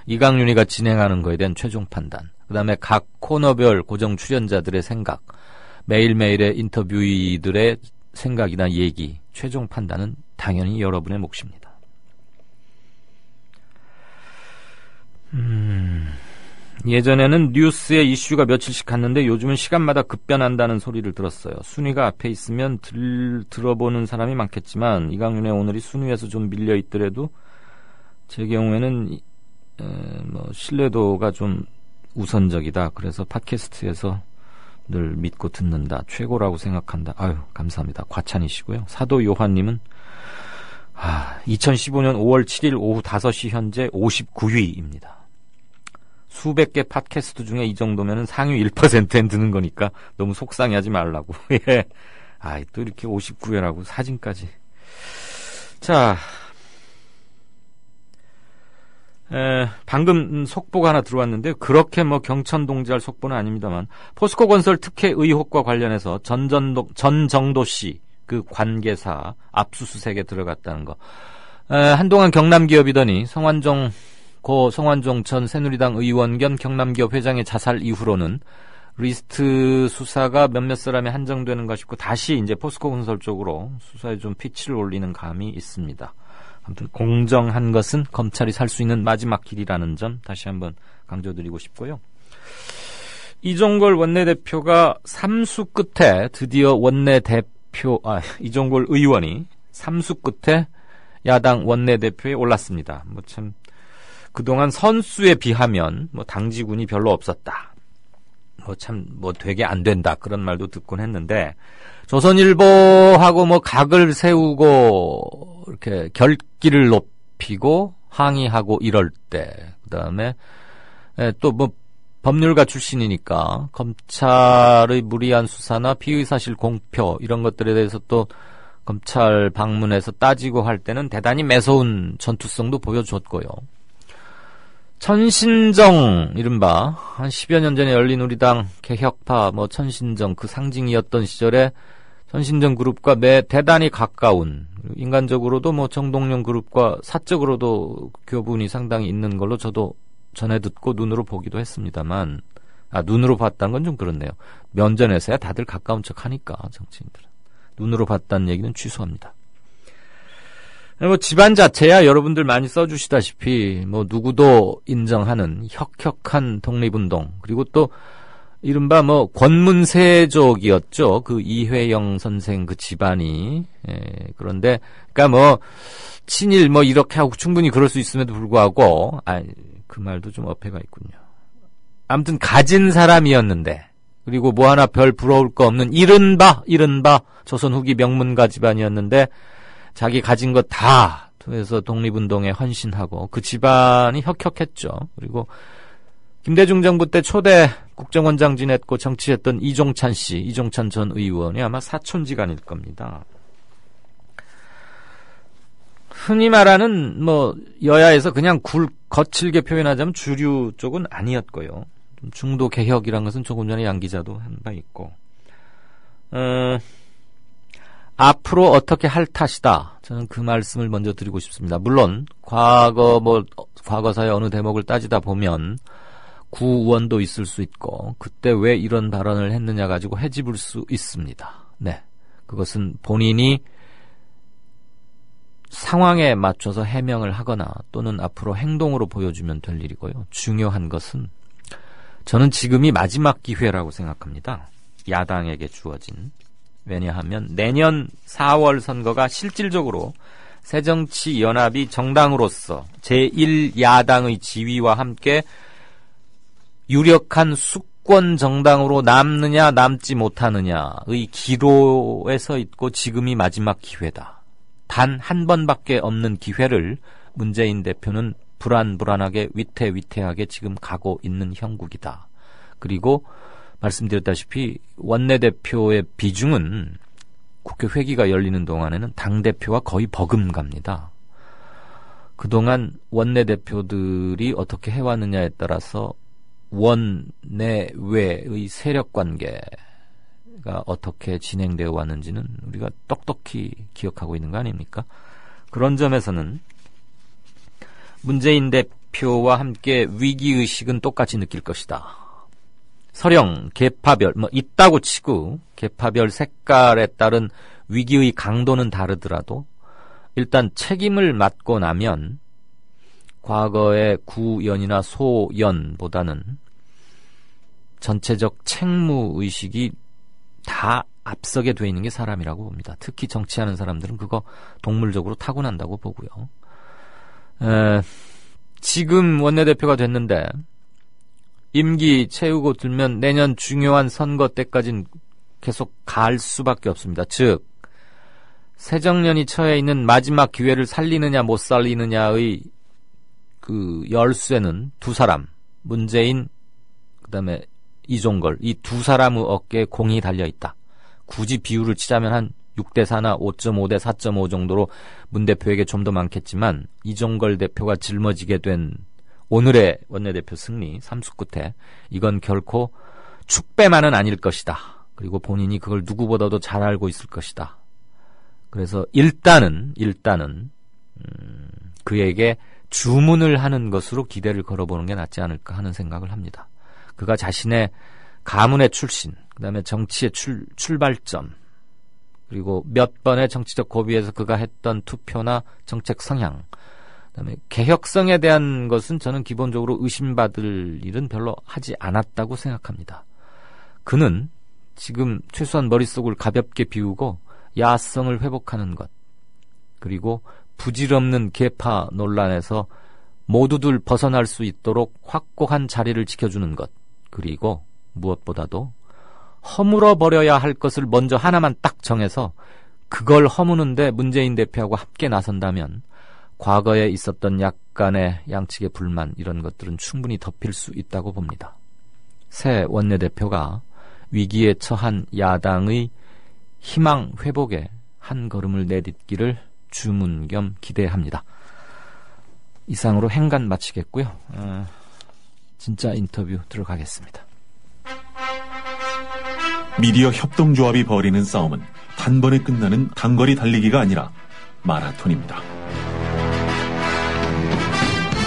이강윤이가 진행하는 거에 대한 최종 판단, 그 다음에 각 코너별 고정 출연자들의 생각, 매일매일의 인터뷰이들의 생각이나 얘기, 최종 판단은 당연히 여러분의 몫입니다. 예전에는 뉴스에 이슈가 며칠씩 갔는데 요즘은 시간마다 급변한다는 소리를 들었어요. 순위가 앞에 있으면 들어보는 사람이 많겠지만 이강윤의 오늘이 순위에서 좀 밀려 있더라도 제 경우에는 신뢰도가 좀 우선적이다. 그래서 팟캐스트에서 늘 믿고 듣는다. 최고라고 생각한다. 아유, 감사합니다. 과찬이시고요. 사도 요한님은 2015년 5월 7일 오후 5시 현재 59위입니다. 수백 개 팟캐스트 중에 이 정도면은 상위 1%엔 드는 거니까 너무 속상해하지 말라고. 예. 또 이렇게 59회라고 사진까지. 자, 방금 속보가 하나 들어왔는데 그렇게 뭐 경천동지할 속보는 아닙니다만 포스코 건설 특혜 의혹과 관련해서 전정도 씨 그 관계사 압수수색에 들어갔다는 거. 한동안 경남기업이더니 성완종 전 새누리당 의원 겸 경남기업 회장의 자살 이후로는 리스트 수사가 몇몇 사람에 한정되는가 싶고 다시 이제 포스코 건설 쪽으로 수사에 좀 피치를 올리는 감이 있습니다. 아무튼 공정한 것은 검찰이 살 수 있는 마지막 길이라는 점 다시 한번 강조드리고 싶고요. 이종걸 원내대표가 삼수 끝에 드디어 이종걸 의원이 삼수 끝에 야당 원내대표에 올랐습니다. 참 그동안 선수에 비하면 당지군이 별로 없었다. 되게 안 된다. 그런 말도 듣곤 했는데, 조선일보하고 각을 세우고, 이렇게 결기를 높이고, 항의하고 이럴 때, 그 다음에, 또 법률가 출신이니까, 검찰의 무리한 수사나 피의사실 공표, 이런 것들에 대해서 또 검찰 방문해서 따지고 할 때는 대단히 매서운 전투성도 보여줬고요. 천신정, 이른바 한 10여 년 전에 열린우리당 개혁파 천신정 그 상징이었던 시절에 천신정 그룹과 대단히 가까운, 인간적으로도 정동영 그룹과 사적으로도 교분이 상당히 있는 걸로 저도 전해 듣고 눈으로 보기도 했습니다만, 눈으로 봤다는 건 좀 그렇네요. 면전에서야 다들 가까운 척 하니까, 정치인들은. 눈으로 봤다는 얘기는 취소합니다. 집안 자체야 여러분들 많이 써주시다시피 누구도 인정하는 혁혁한 독립운동, 그리고 또 이른바 권문세족이었죠. 그 이회영 선생 그 집안이. 그런데 그러니까 친일 이렇게 하고 충분히 그럴 수 있음에도 불구하고 그 말도 좀 어폐가 있군요. 아무튼 가진 사람이었는데, 그리고 하나 별 부러울 거 없는 이른바 조선 후기 명문가 집안이었는데 자기 가진 것 다 통해서 독립운동에 헌신하고 그 집안이 혁혁했죠. 그리고 김대중 정부 때 초대 국정원장 지냈고 정치했던 이종찬 전 의원이 아마 사촌지간일 겁니다. 흔히 말하는 여야에서 그냥 거칠게 표현하자면 주류 쪽은 아니었고요. 중도 개혁이란 것은 조금 전에 양 기자도 한 바 있고, 앞으로 어떻게 할 탓이다. 저는 그 말씀을 먼저 드리고 싶습니다. 물론 과거사의 어느 대목을 따지다 보면 구원도 있을 수 있고 그때 왜 이런 발언을 했느냐 가지고 헤집을 수 있습니다. 네, 그것은 본인이 상황에 맞춰서 해명을 하거나 또는 앞으로 행동으로 보여주면 될 일이고요. 중요한 것은 저는 지금이 마지막 기회라고 생각합니다. 야당에게 주어진. 왜냐하면 내년 4월 선거가 실질적으로 새정치연합이 정당으로서 제1야당의 지위와 함께 유력한 수권 정당으로 남느냐 남지 못하느냐의 기로에 서 있고 지금이 마지막 기회다. 단 한 번밖에 없는 기회를 문재인 대표는 불안불안하게 위태위태하게 지금 가고 있는 형국이다. 그리고 말씀드렸다시피 원내대표의 비중은 국회 회기가 열리는 동안에는 당대표와 거의 버금갑니다. 그동안 원내대표들이 어떻게 해왔느냐에 따라서 원내외의 세력관계가 어떻게 진행되어 왔는지는 우리가 똑똑히 기억하고 있는 거 아닙니까? 그런 점에서는 문재인 대표와 함께 위기의식은 똑같이 느낄 것이다. 설령 계파별 있다고 치고 계파별 색깔에 따른 위기의 강도는 다르더라도 일단 책임을 맡고 나면 과거의 구연이나 소연보다는 전체적 책무의식이 다 앞서게 돼 있는 게 사람이라고 봅니다. 특히 정치하는 사람들은 그거 동물적으로 타고난다고 보고요. 지금 원내대표가 됐는데 임기 채우고 들면 내년 중요한 선거 때까지는 계속 갈 수밖에 없습니다. 즉 새정년이 처해 있는 마지막 기회를 살리느냐 못 살리느냐의 그 열쇠는 두 사람, 문재인 그다음에 이종걸, 이 두 사람의 어깨에 공이 달려있다. 굳이 비율을 치자면 한 6대4나 5.5대 4.5 정도로 문 대표에게 좀 더 많겠지만 이종걸 대표가 짊어지게 된 오늘의 원내대표 승리 3수 끝에 이건 결코 축배만은 아닐 것이다. 그리고 본인이 그걸 누구보다도 잘 알고 있을 것이다. 그래서 일단은 그에게 주문을 하는 것으로 기대를 걸어보는 게 낫지 않을까 하는 생각을 합니다. 그가 자신의 가문의 출신, 그 다음에 정치의 출발점, 그리고 몇 번의 정치적 고비에서 그가 했던 투표나 정책 성향, 그 다음에 개혁성에 대한 것은 저는 기본적으로 의심받을 일은 별로 하지 않았다고 생각합니다. 그는 지금 최소한 머릿속을 가볍게 비우고 야성을 회복하는 것, 그리고 부질없는 계파 논란에서 모두들 벗어날 수 있도록 확고한 자리를 지켜주는 것, 그리고 무엇보다도 허물어버려야 할 것을 먼저 하나만 딱 정해서 그걸 허무는데 문재인 대표하고 함께 나선다면 과거에 있었던 약간의 양측의 불만 이런 것들은 충분히 덮일 수 있다고 봅니다. 새 원내대표가 위기에 처한 야당의 희망 회복에 한 걸음을 내딛기를 주문 겸 기대합니다. 이상으로 행간 마치겠고요. 진짜 인터뷰 들어가겠습니다. 미디어 협동조합이 벌이는 싸움은 단번에 끝나는 단거리 달리기가 아니라 마라톤입니다.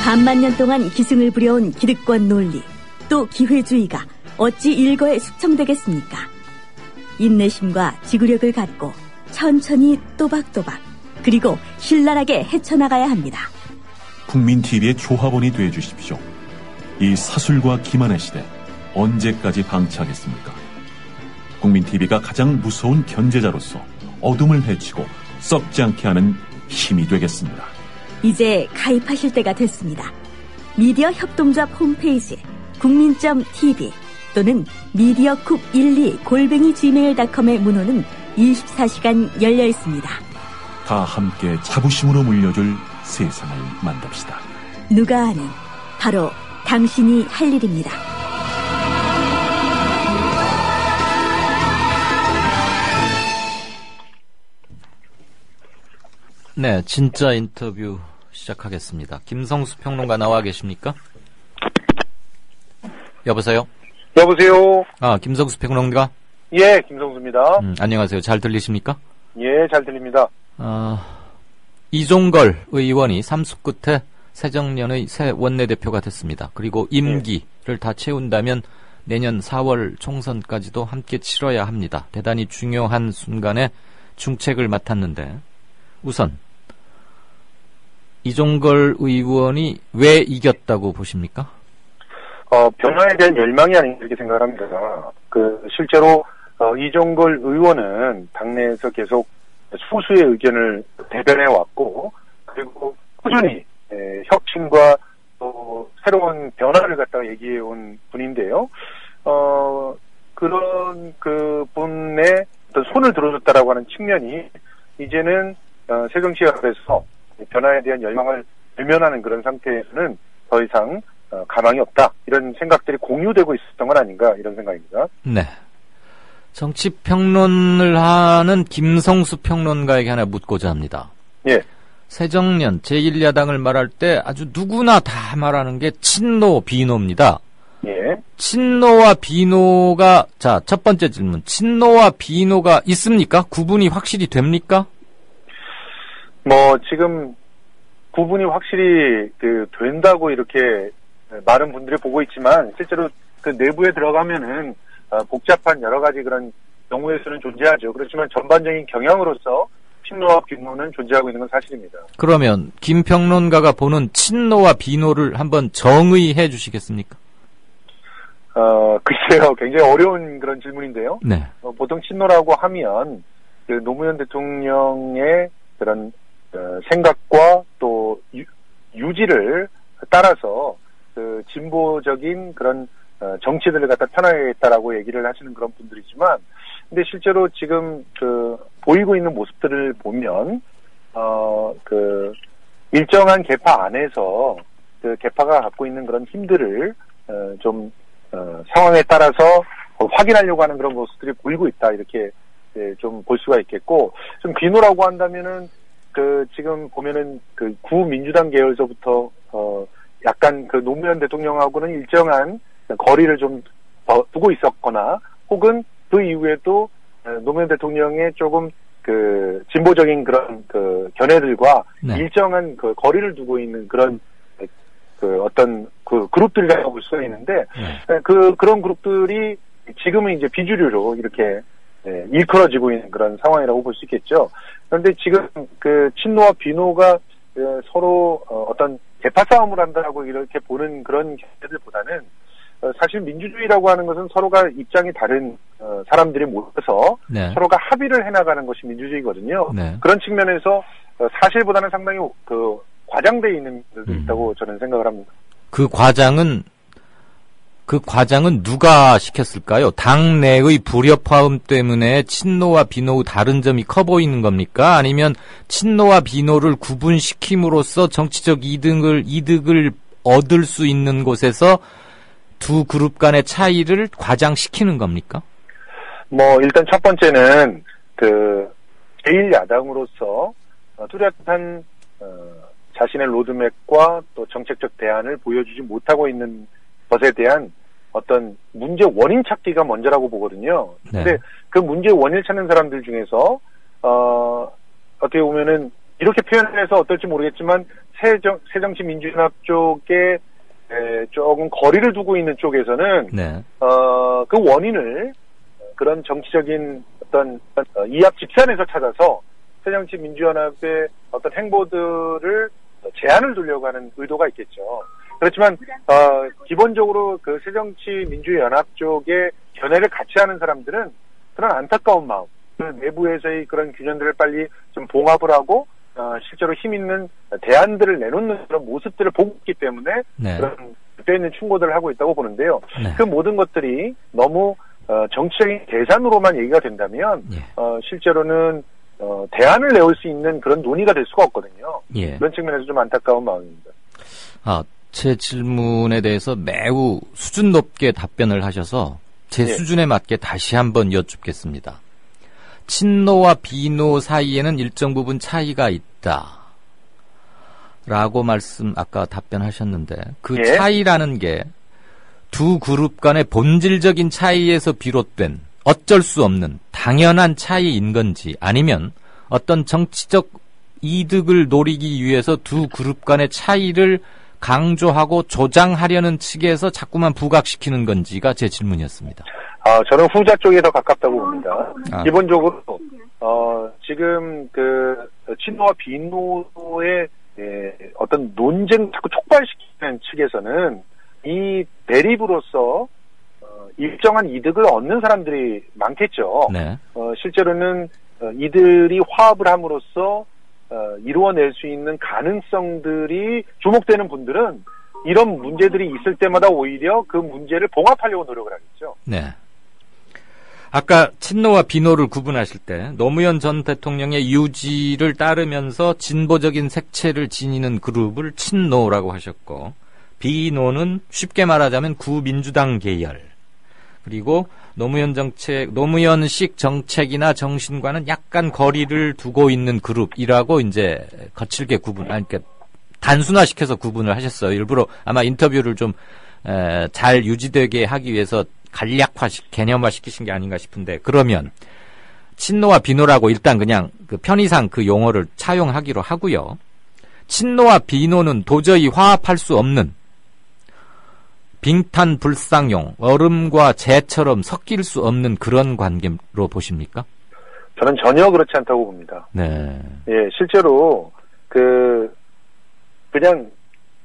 반만 년 동안 기승을 부려온 기득권 논리, 또 기회주의가 어찌 일거에 숙청되겠습니까? 인내심과 지구력을 갖고 천천히 또박또박 그리고 신랄하게 헤쳐나가야 합니다. 국민TV의 조합원이 되어주십시오. 이 사술과 기만의 시대 언제까지 방치하겠습니까? 국민TV가 가장 무서운 견제자로서 어둠을 헤치고 썩지 않게 하는 힘이 되겠습니다. 이제 가입하실 때가 됐습니다. 미디어 협동조합 홈페이지 국민.tv 또는 mediacoup12@gmail.com의 문호는 24시간 열려 있습니다. 다 함께 자부심으로 물려줄 세상을 만듭시다. 누가 아는 바로 당신이 할 일입니다. 네, 진짜 인터뷰 시작하겠습니다. 김성수 평론가 나와 계십니까? 여보세요? 여보세요? 김성수 평론가? 예, 김성수입니다. 안녕하세요. 잘 들리십니까? 예, 잘 들립니다. 이종걸 의원이 삼수 끝에 새정년의 새 원내대표가 됐습니다. 그리고 임기를 다 채운다면 내년 4월 총선까지도 함께 치러야 합니다. 대단히 중요한 순간에 중책을 맡았는데 우선 이종걸 의원이 왜 이겼다고 보십니까? 변화에 대한 열망이 아닌가 이렇게 생각을 합니다. 실제로 이종걸 의원은 당내에서 계속 소수의 의견을 대변해 왔고, 그리고 꾸준히 혁신과 또 새로운 변화를 갖다가 얘기해 온 분인데요. 그런 그분의 어떤 손을 들어줬다라고 하는 측면이 이제는 새정치협에서 변화에 대한 열망을 외면하는 그런 상태에서는 더 이상 가망이 없다, 이런 생각들이 공유되고 있었던 건 아닌가, 이런 생각입니다. 네. 정치평론을 하는 김성수 평론가에게 하나 묻고자 합니다. 예. 새정년 제1야당을 말할 때 아주 누구나 다 말하는 게 친노, 비노입니다. 예. 친노와 비노가, 자, 첫 번째 질문. 친노와 비노가 있습니까? 구분이 확실히 됩니까? 지금 구분이 확실히 된다고 이렇게 많은 분들이 보고 있지만, 실제로 그 내부에 들어가면은 복잡한 여러 가지 그런 경우의 수는 존재하죠. 그렇지만 전반적인 경향으로서 친노와 비노는 존재하고 있는 건 사실입니다. 그러면 김 평론가가 보는 친노와 비노를 한번 정의해 주시겠습니까? 글쎄요, 굉장히 어려운 그런 질문인데요. 네. 보통 친노라고 하면 노무현 대통령의 그런 생각과 또 유지를 따라서 진보적인 그런 정치들을 갖다 편하겠다라고 얘기를 하시는 그런 분들이지만, 근데 실제로 지금 보이고 있는 모습들을 보면 일정한 계파 안에서 계파가 갖고 있는 그런 힘들을 좀 상황에 따라서 확인하려고 하는 그런 모습들이 보이고 있다, 이렇게 좀 볼 수가 있겠고, 좀 비노라고 한다면은 지금 보면은 구민주당 계열서부터 약간 노무현 대통령하고는 일정한 거리를 좀 두고 있었거나, 혹은 그 이후에도 노무현 대통령의 조금 진보적인 그런 견해들과 네. 일정한 거리를 두고 있는 그런 어떤 그룹들이라고 볼 수가 있는데, 네. 그런 그룹들이 지금은 이제 비주류로 이렇게 일컬어지고 있는 그런 상황이라고 볼 수 있겠죠. 그런데 지금 친노와 비노가 서로 어떤 계파 싸움을 한다라고 이렇게 보는 그런 견해들보다는 사실 민주주의라고 하는 것은 서로가 입장이 다른 사람들이 모여서 네. 서로가 합의를 해나가는 것이 민주주의거든요. 네. 그런 측면에서 사실보다는 상당히 과장되어 있는 분들도 있다고 저는 생각을 합니다. 그 과장은 누가 시켰을까요? 당내의 불협화음 때문에 친노와 비노의 다른 점이 커 보이는 겁니까? 아니면 친노와 비노를 구분시킴으로써 정치적 이득을 얻을 수 있는 곳에서 두 그룹 간의 차이를 과장시키는 겁니까? 일단 첫 번째는 제1야당으로서 뚜렷한 자신의 로드맵과 또 정책적 대안을 보여주지 못하고 있는 것에 대한 어떤 문제 원인 찾기가 먼저라고 보거든요. 네. 근데 그 문제 원인을 찾는 사람들 중에서 어떻게 보면은 이렇게 표현을 해서 어떨지 모르겠지만 새정치민주연합 쪽에 조금 거리를 두고 있는 쪽에서는 네. 그 원인을 그런 정치적인 어떤 이합 집산에서 찾아서 새정치민주연합의 어떤 행보들을 제한을 두려고 하는 의도가 있겠죠. 그렇지만 기본적으로 새정치민주연합 쪽의 견해를 같이 하는 사람들은 그런 안타까운 마음, 내부에서의 그런 균형들을 빨리 좀 봉합을 하고 실제로 힘 있는 대안들을 내놓는 그런 모습들을 보고 있기 때문에 네. 그런 뼈 있는 충고들을 하고 있다고 보는데요. 네. 그 모든 것들이 너무 정치적인 계산으로만 얘기가 된다면 실제로는 대안을 내올 수 있는 그런 논의가 될 수가 없거든요. 예. 그런 측면에서 좀 안타까운 마음입니다. 제 질문에 대해서 매우 수준 높게 답변을 하셔서 제 수준에 맞게 다시 한번 여쭙겠습니다. 친노와 비노 사이에는 일정 부분 차이가 있다. 라고 아까 답변하셨는데, 그 차이라는 게 두 그룹 간의 본질적인 차이에서 비롯된 어쩔 수 없는 당연한 차이인 건지, 아니면 어떤 정치적 이득을 노리기 위해서 두 그룹 간의 차이를 강조하고 조장하려는 측에서 자꾸만 부각시키는 건지가 제 질문이었습니다. 저는 후자 쪽에 더 가깝다고 봅니다. 기본적으로 지금 그 친노와 비노의 어떤 논쟁 자꾸 촉발시키는 측에서는 이 대립으로서 일정한 이득을 얻는 사람들이 많겠죠. 네. 실제로는 이들이 화합을 함으로써 이루어낼 수 있는 가능성들이 주목되는 분들은 이런 문제들이 있을 때마다 오히려 그 문제를 봉합하려고 노력을 하겠죠. 네. 아까 친노와 비노를 구분하실 때 노무현 전 대통령의 유지를 따르면서 진보적인 색채를 지니는 그룹을 친노라고 하셨고, 비노는 쉽게 말하자면 구민주당 계열, 그리고 노무현식 정책이나 정신과는 약간 거리를 두고 있는 그룹이라고 이제 거칠게 그러니까 단순화시켜서 구분을 하셨어요. 일부러 아마 인터뷰를 좀 잘 유지되게 하기 위해서 개념화 시키신 게 아닌가 싶은데, 그러면 친노와 비노라고 일단 그냥 그 편의상 그 용어를 차용하기로 하고요. 친노와 비노는 도저히 화합할 수 없는 빙탄불상용, 얼음과 재처럼 섞일 수 없는 그런 관계로 보십니까? 저는 전혀 그렇지 않다고 봅니다. 네. 예, 실제로 그냥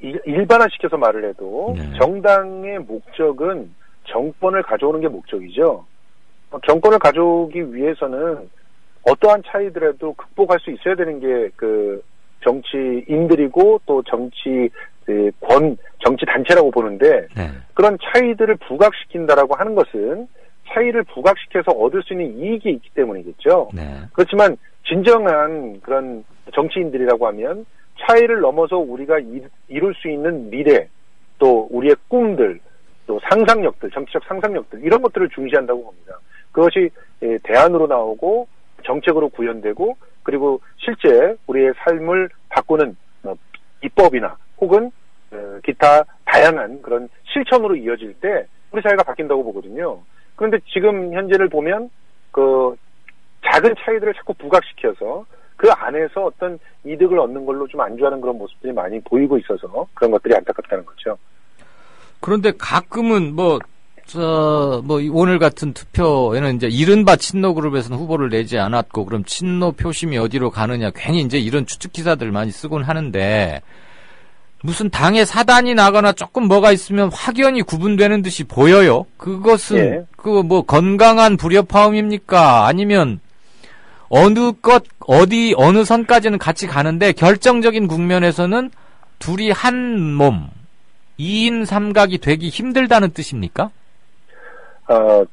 일반화시켜서 말을 해도 네. 정당의 목적은 정권을 가져오는 게 목적이죠. 정권을 가져오기 위해서는 어떠한 차이들에도 극복할 수 있어야 되는 게 그 정치인들이고 또 정치 단체라고 보는데, 네. 그런 차이들을 부각시킨다라고 하는 것은 차이를 부각시켜서 얻을 수 있는 이익이 있기 때문이겠죠. 네. 그렇지만 진정한 그런 정치인들이라고 하면 차이를 넘어서 우리가 이룰 수 있는 미래, 또 우리의 꿈들, 또 상상력들, 정치적 상상력들, 이런 것들을 중시한다고 봅니다. 그것이 대안으로 나오고 정책으로 구현되고, 그리고 실제 우리의 삶을 바꾸는 입법이나 혹은 기타 다양한 그런 실천으로 이어질 때 우리 사회가 바뀐다고 보거든요. 그런데 지금 현재를 보면 그 작은 차이들을 자꾸 부각시켜서 그 안에서 어떤 이득을 얻는 걸로 좀 안주하는 그런 모습들이 많이 보이고 있어서 그런 것들이 안타깝다는 거죠. 그런데 가끔은 오늘 같은 투표에는 이제 이른바 친노 그룹에서는 후보를 내지 않았고, 그럼 친노 표심이 어디로 가느냐, 괜히 이제 이런 추측 기사들 많이 쓰곤 하는데, 무슨 당에 사단이 나거나 조금 뭐가 있으면 확연히 구분되는 듯이 보여요. 그것은 건강한 불협화음입니까? 아니면 어느 선까지는 같이 가는데 결정적인 국면에서는 둘이 한 몸, 2인 삼각이 되기 힘들다는 뜻입니까?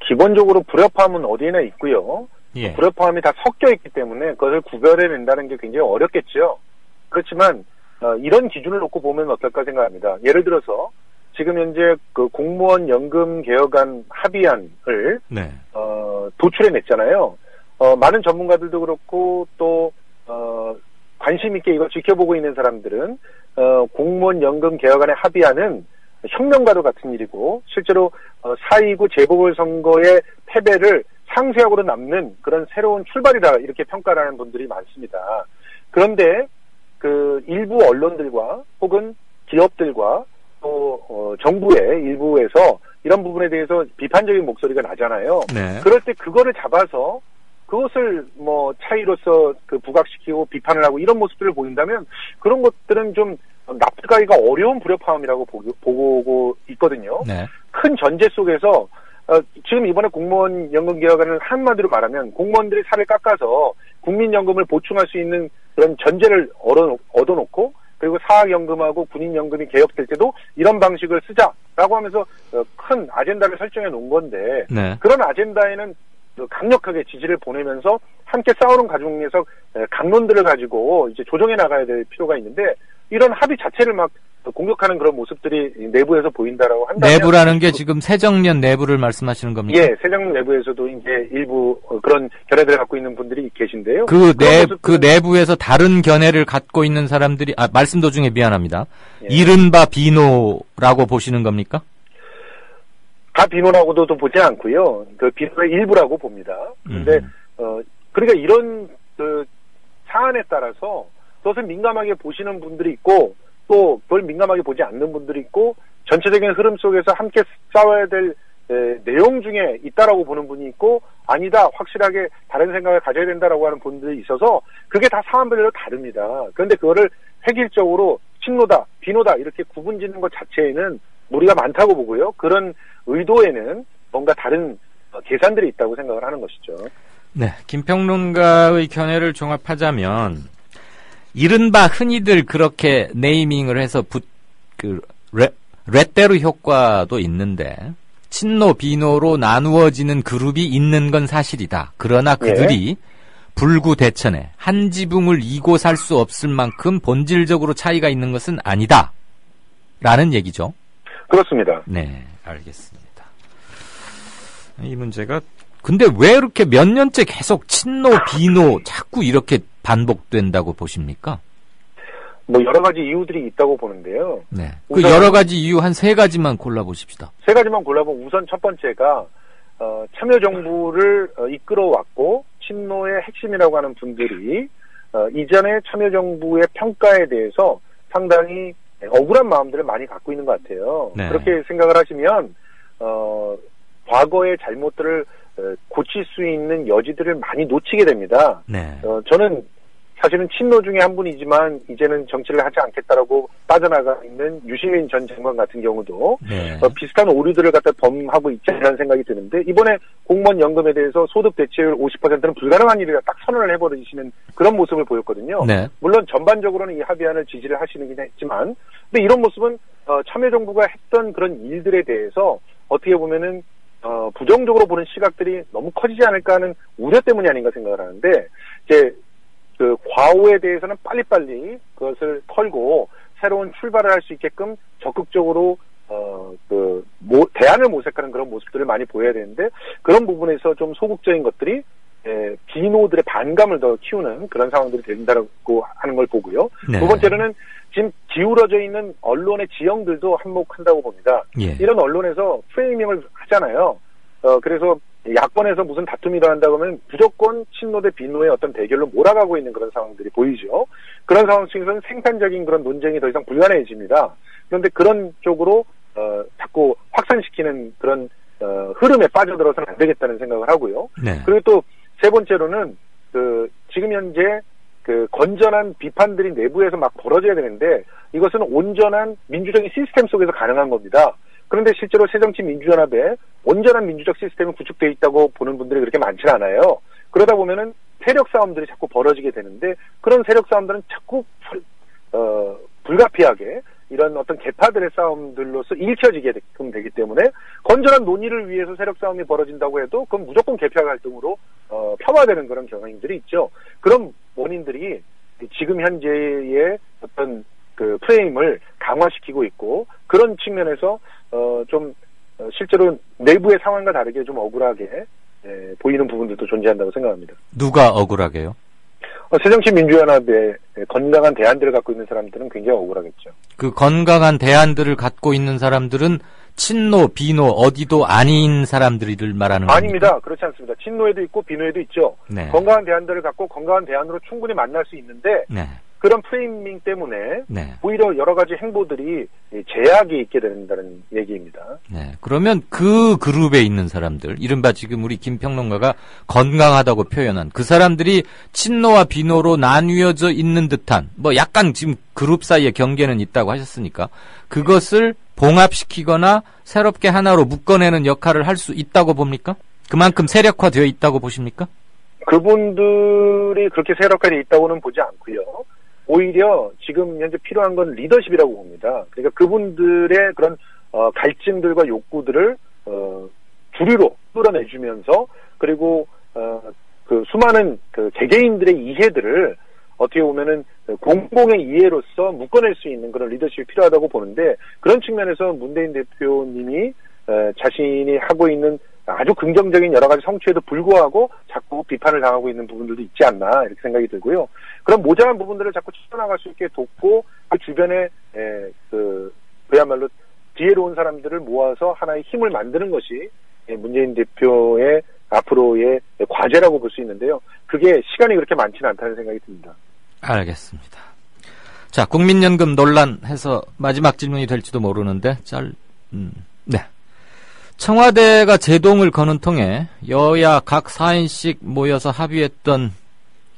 기본적으로 불협화음은 어디에나 있고요. 예. 불협화음이 다 섞여 있기 때문에 그것을 구별해낸다는 게 굉장히 어렵겠죠. 그렇지만 이런 기준을 놓고 보면 어떨까 생각합니다. 예를 들어서 지금 현재 그 공무원 연금 개혁안 합의안을 네. 도출해냈잖아요. 많은 전문가들도 그렇고 또 관심 있게 이걸 지켜보고 있는 사람들은 공무원 연금 개혁안의 합의안은 혁명과도 같은 일이고, 실제로 4.29 재보궐선거의 패배를 상쇄하고도 남는 그런 새로운 출발이다, 이렇게 평가를 하는 분들이 많습니다. 그런데 그 일부 언론들과 혹은 기업들과 또 정부의 일부에서 이런 부분에 대해서 비판적인 목소리가 나잖아요. 네. 그럴 때 그거를 잡아서 그것을 차이로서 부각시키고 비판을 하고 이런 모습들을 보인다면 그런 것들은 좀 납득하기가 어려운 불협화음이라고 보고 있거든요. 네. 큰 전제 속에서 지금 이번에 공무원 연금 개혁안을 한마디로 말하면 공무원들이 살을 깎아서 국민연금을 보충할 수 있는 그런 전제를 얻어놓고, 그리고 사학연금하고 군인연금이 개혁될 때도 이런 방식을 쓰자라고 하면서 큰 아젠다를 설정해 놓은 건데, 네. 그런 아젠다에는 강력하게 지지를 보내면서 함께 싸우는 과정에서 강론들을 가지고 이제 조정해 나가야 될 필요가 있는데, 이런 합의 자체를 막 공격하는 그런 모습들이 내부에서 보인다라고 한다면, 내부라는 게 지금 새정년 내부를 말씀하시는 겁니까? 예, 새정년 내부에서도 이제 일부 그런 견해들을 갖고 있는 분들이 계신데요. 그 내부에서 다른 견해를 갖고 있는 사람들이 말씀 도중에 미안합니다. 예. 이른바 비노라고 보시는 겁니까? 다 비노라고도 보지 않고요. 그 비노의 일부라고 봅니다. 근데 그러니까 이런 그 사안에 따라서 그것을 민감하게 보시는 분들이 있고 또 그걸 민감하게 보지 않는 분들이 있고 전체적인 흐름 속에서 함께 싸워야 될 내용 중에 있다라고 보는 분이 있고 아니다 확실하게 다른 생각을 가져야 된다라고 하는 분들이 있어서 그게 다 사안별로 다릅니다. 그런데 그거를 획일적으로 친노다, 비노다 이렇게 구분짓는 것 자체에는 무리가 많다고 보고요. 그런 의도에는 뭔가 다른 계산들이 있다고 생각을 하는 것이죠. 네, 김평론가의 견해를 종합하자면 이른바 흔히들 그렇게 네이밍을 해서 레떼르 효과도 있는데 친노, 비노로 나누어지는 그룹이 있는 건 사실이다. 그러나 그들이 불구대천에 한 지붕을 이고 살 수 없을 만큼 본질적으로 차이가 있는 것은 아니다. 라는 얘기죠. 그렇습니다. 네, 알겠습니다. 이 문제가 근데 왜 이렇게 몇 년째 계속 친노, 비노 자꾸 이렇게 반복된다고 보십니까? 뭐 여러 가지 이유들이 있다고 보는데요. 네. 그 여러 가지 이유 한 3가지만 골라보십시다. 3가지만 골라보면 우선 첫 번째가 참여정부를 이끌어왔고 친노의 핵심이라고 하는 분들이 이전에 참여정부의 평가에 대해서 상당히 억울한 마음들을 많이 갖고 있는 것 같아요. 네. 그렇게 생각을 하시면 과거의 잘못들을 고칠 수 있는 여지들을 많이 놓치게 됩니다. 네. 저는 사실은 친노 중에 한 분이지만 이제는 정치를 하지 않겠다라고 빠져나가 있는 유시민 전 장관 같은 경우도 비슷한 오류들을 갖다 범하고 있지 않는 생각이 드는데 이번에 공무원 연금에 대해서 소득 대체율 50%는 불가능한 일이라 딱 선언을 해버리시는 그런 모습을 보였거든요. 네. 물론 전반적으로는 이 합의안을 지지를 하시는 게 있지만 근데 이런 모습은 참여정부가 했던 그런 일들에 대해서 어떻게 보면은 부정적으로 보는 시각들이 너무 커지지 않을까 하는 우려 때문이 아닌가 생각을 하는데 이제 그 과오에 대해서는 빨리빨리 그것을 털고 새로운 출발을 할 수 있게끔 적극적으로 대안을 모색하는 그런 모습들을 많이 보여야 되는데 그런 부분에서 좀 소극적인 것들이 비노들의 반감을 더 키우는 그런 상황들이 된다고 하는 걸 보고요. 네. 두 번째로는 지금 기울어져 있는 언론의 지형들도 한몫한다고 봅니다. 예. 이런 언론에서 프레이밍을 하잖아요. 그래서 야권에서 무슨 다툼이 일어난다고 하면 무조건 친노 대 비노의 어떤 대결로 몰아가고 있는 그런 상황들이 보이죠. 그런 상황 속에서는 생산적인 그런 논쟁이 더 이상 불가능해집니다. 그런데 그런 쪽으로 자꾸 확산시키는 그런 흐름에 빠져들어서는 안 되겠다는 생각을 하고요. 네. 그리고 또 세 번째로는 지금 현재 건전한 비판들이 내부에서 막 벌어져야 되는데 이것은 온전한 민주적인 시스템 속에서 가능한 겁니다. 그런데 실제로 새정치민주연합에 온전한 민주적 시스템이 구축되어 있다고 보는 분들이 그렇게 많지는 않아요. 그러다 보면은 세력 싸움들이 자꾸 벌어지게 되는데 그런 세력 싸움들은 자꾸 불가피하게 이런 어떤 계파들의 싸움들로서 읽혀지게 되기 때문에 건전한 논의를 위해서 세력 싸움이 벌어진다고 해도 그건 무조건 개파 갈등으로 폄하되는 그런 경향들이 있죠. 그런 원인들이 지금 현재의 어떤 프레임을 강화시키고 있고 그런 측면에서 좀 실제로 내부의 상황과 다르게 좀 억울하게 보이는 부분들도 존재한다고 생각합니다. 누가 억울하게요? 새정치민주연합의 건강한 대안들을 갖고 있는 사람들은 굉장히 억울하겠죠. 그 건강한 대안들을 갖고 있는 사람들은 친노, 비노 어디도 아닌 사람들을 말하는 겁니까? 아닙니다. 그렇지 않습니다. 친노에도 있고 비노에도 있죠. 네. 건강한 대안들을 갖고 건강한 대안으로 충분히 만날 수 있는데 네. 그런 프레이밍 때문에 네. 오히려 여러 가지 행보들이 제약이 있게 된다는 얘기입니다. 네. 그러면 그 그룹에 있는 사람들, 이른바 지금 우리 김평론가가 건강하다고 표현한 그 사람들이 친노와 비노로 나뉘어져 있는 듯한 뭐 약간 지금 그룹 사이에 경계는 있다고 하셨으니까 그것을 봉합시키거나 새롭게 하나로 묶어내는 역할을 할 수 있다고 봅니까? 그만큼 세력화되어 있다고 보십니까? 그분들이 그렇게 세력화되어 있다고는 보지 않고요. 오히려 지금 현재 필요한 건 리더십이라고 봅니다. 그러니까 그분들의 그런 갈증들과 욕구들을 주류로 끌어내주면서 그리고 그 수많은 그 개개인들의 이해들을 어떻게 보면은 공공의 이해로서 묶어낼 수 있는 그런 리더십이 필요하다고 보는데 그런 측면에서 문재인 대표님이 자신이 하고 있는 아주 긍정적인 여러 가지 성취에도 불구하고 자꾸 비판을 당하고 있는 부분들도 있지 않나 이렇게 생각이 들고요. 그런 모자란 부분들을 자꾸 채워나갈 수 있게 돕고 그 주변에 그야말로 뒤에로 온 사람들을 모아서 하나의 힘을 만드는 것이 문재인 대표의 앞으로의 과제라고 볼 수 있는데요. 그게 시간이 그렇게 많지는 않다는 생각이 듭니다. 알겠습니다. 자, 국민연금 논란해서 마지막 질문이 될지도 모르는데, 네. 청와대가 제동을 거는 통에 여야 각 4인씩 모여서 합의했던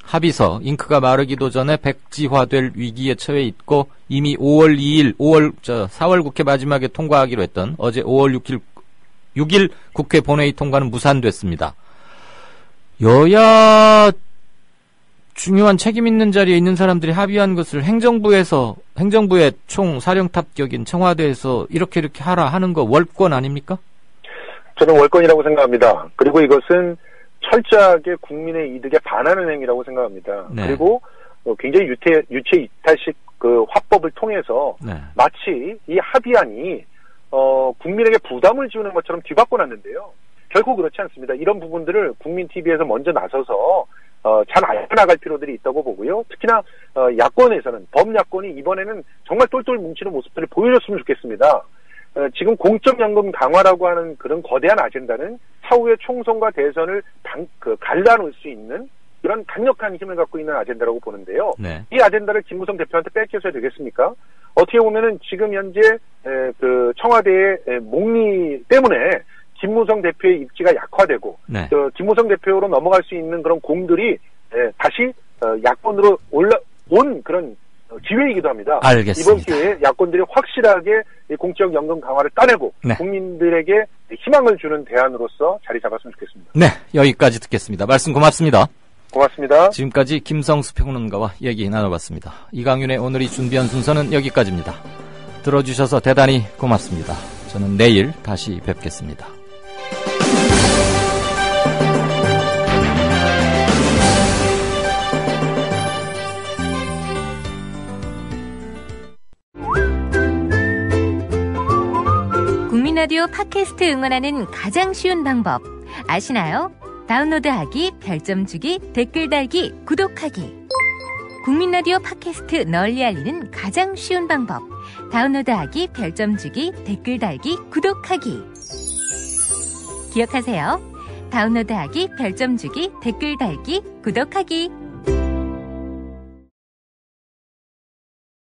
합의서, 잉크가 마르기도 전에 백지화될 위기에 처해 있고, 이미 4월 국회 마지막에 통과하기로 했던 어제 5월 6일 국회 본회의 통과는 무산됐습니다. 여야 중요한 책임 있는 자리에 있는 사람들이 합의한 것을 행정부의 총사령탑격인 청와대에서 이렇게 하라 하는 거 월권 아닙니까? 저는 월권이라고 생각합니다. 그리고 이것은 철저하게 국민의 이득에 반하는 행위라고 생각합니다. 네. 그리고 굉장히 유체 이탈식 그 화법을 통해서 네. 마치 이 합의안이 국민에게 부담을 주는 것처럼 뒤바꿔 놨는데요. 결코 그렇지 않습니다. 이런 부분들을 국민 TV에서 먼저 나서서 잘 알려나갈 필요들이 있다고 보고요. 특히나 야권에서는 범야권이 이번에는 정말 똘똘 뭉치는 모습들을 보여줬으면 좋겠습니다. 지금 공적연금 강화라고 하는 그런 거대한 아젠다는 차후의 총선과 대선을 갈라놓을 수 있는 그런 강력한 힘을 갖고 있는 아젠다라고 보는데요. 네. 이 아젠다를 김무성 대표한테 뺏겨서야 되겠습니까? 어떻게 보면은 지금 현재 그 청와대의 목리 때문에 김무성 대표의 입지가 약화되고 네. 김무성 대표로 넘어갈 수 있는 그런 공들이 다시 야권으로 올라온 그런 기회이기도 합니다. 알겠습니다. 이번 기회에 야권들이 확실하게 공적 연금 강화를 따내고 네. 국민들에게 희망을 주는 대안으로서 자리 잡았으면 좋겠습니다. 네, 여기까지 듣겠습니다. 말씀 고맙습니다. 고맙습니다. 지금까지 김성수 평론가와 얘기 나눠봤습니다. 이강윤의 오늘이 준비한 순서는 여기까지입니다. 들어주셔서 대단히 고맙습니다. 저는 내일 다시 뵙겠습니다. 국민라디오 팟캐스트 응원하는 가장 쉬운 방법 아시나요? 다운로드하기, 별점 주기, 댓글 달기, 구독하기. 국민라디오 팟캐스트 널리 알리는 가장 쉬운 방법. 다운로드하기, 별점 주기, 댓글 달기, 구독하기. 기억하세요. 다운로드하기, 별점 주기, 댓글 달기, 구독하기.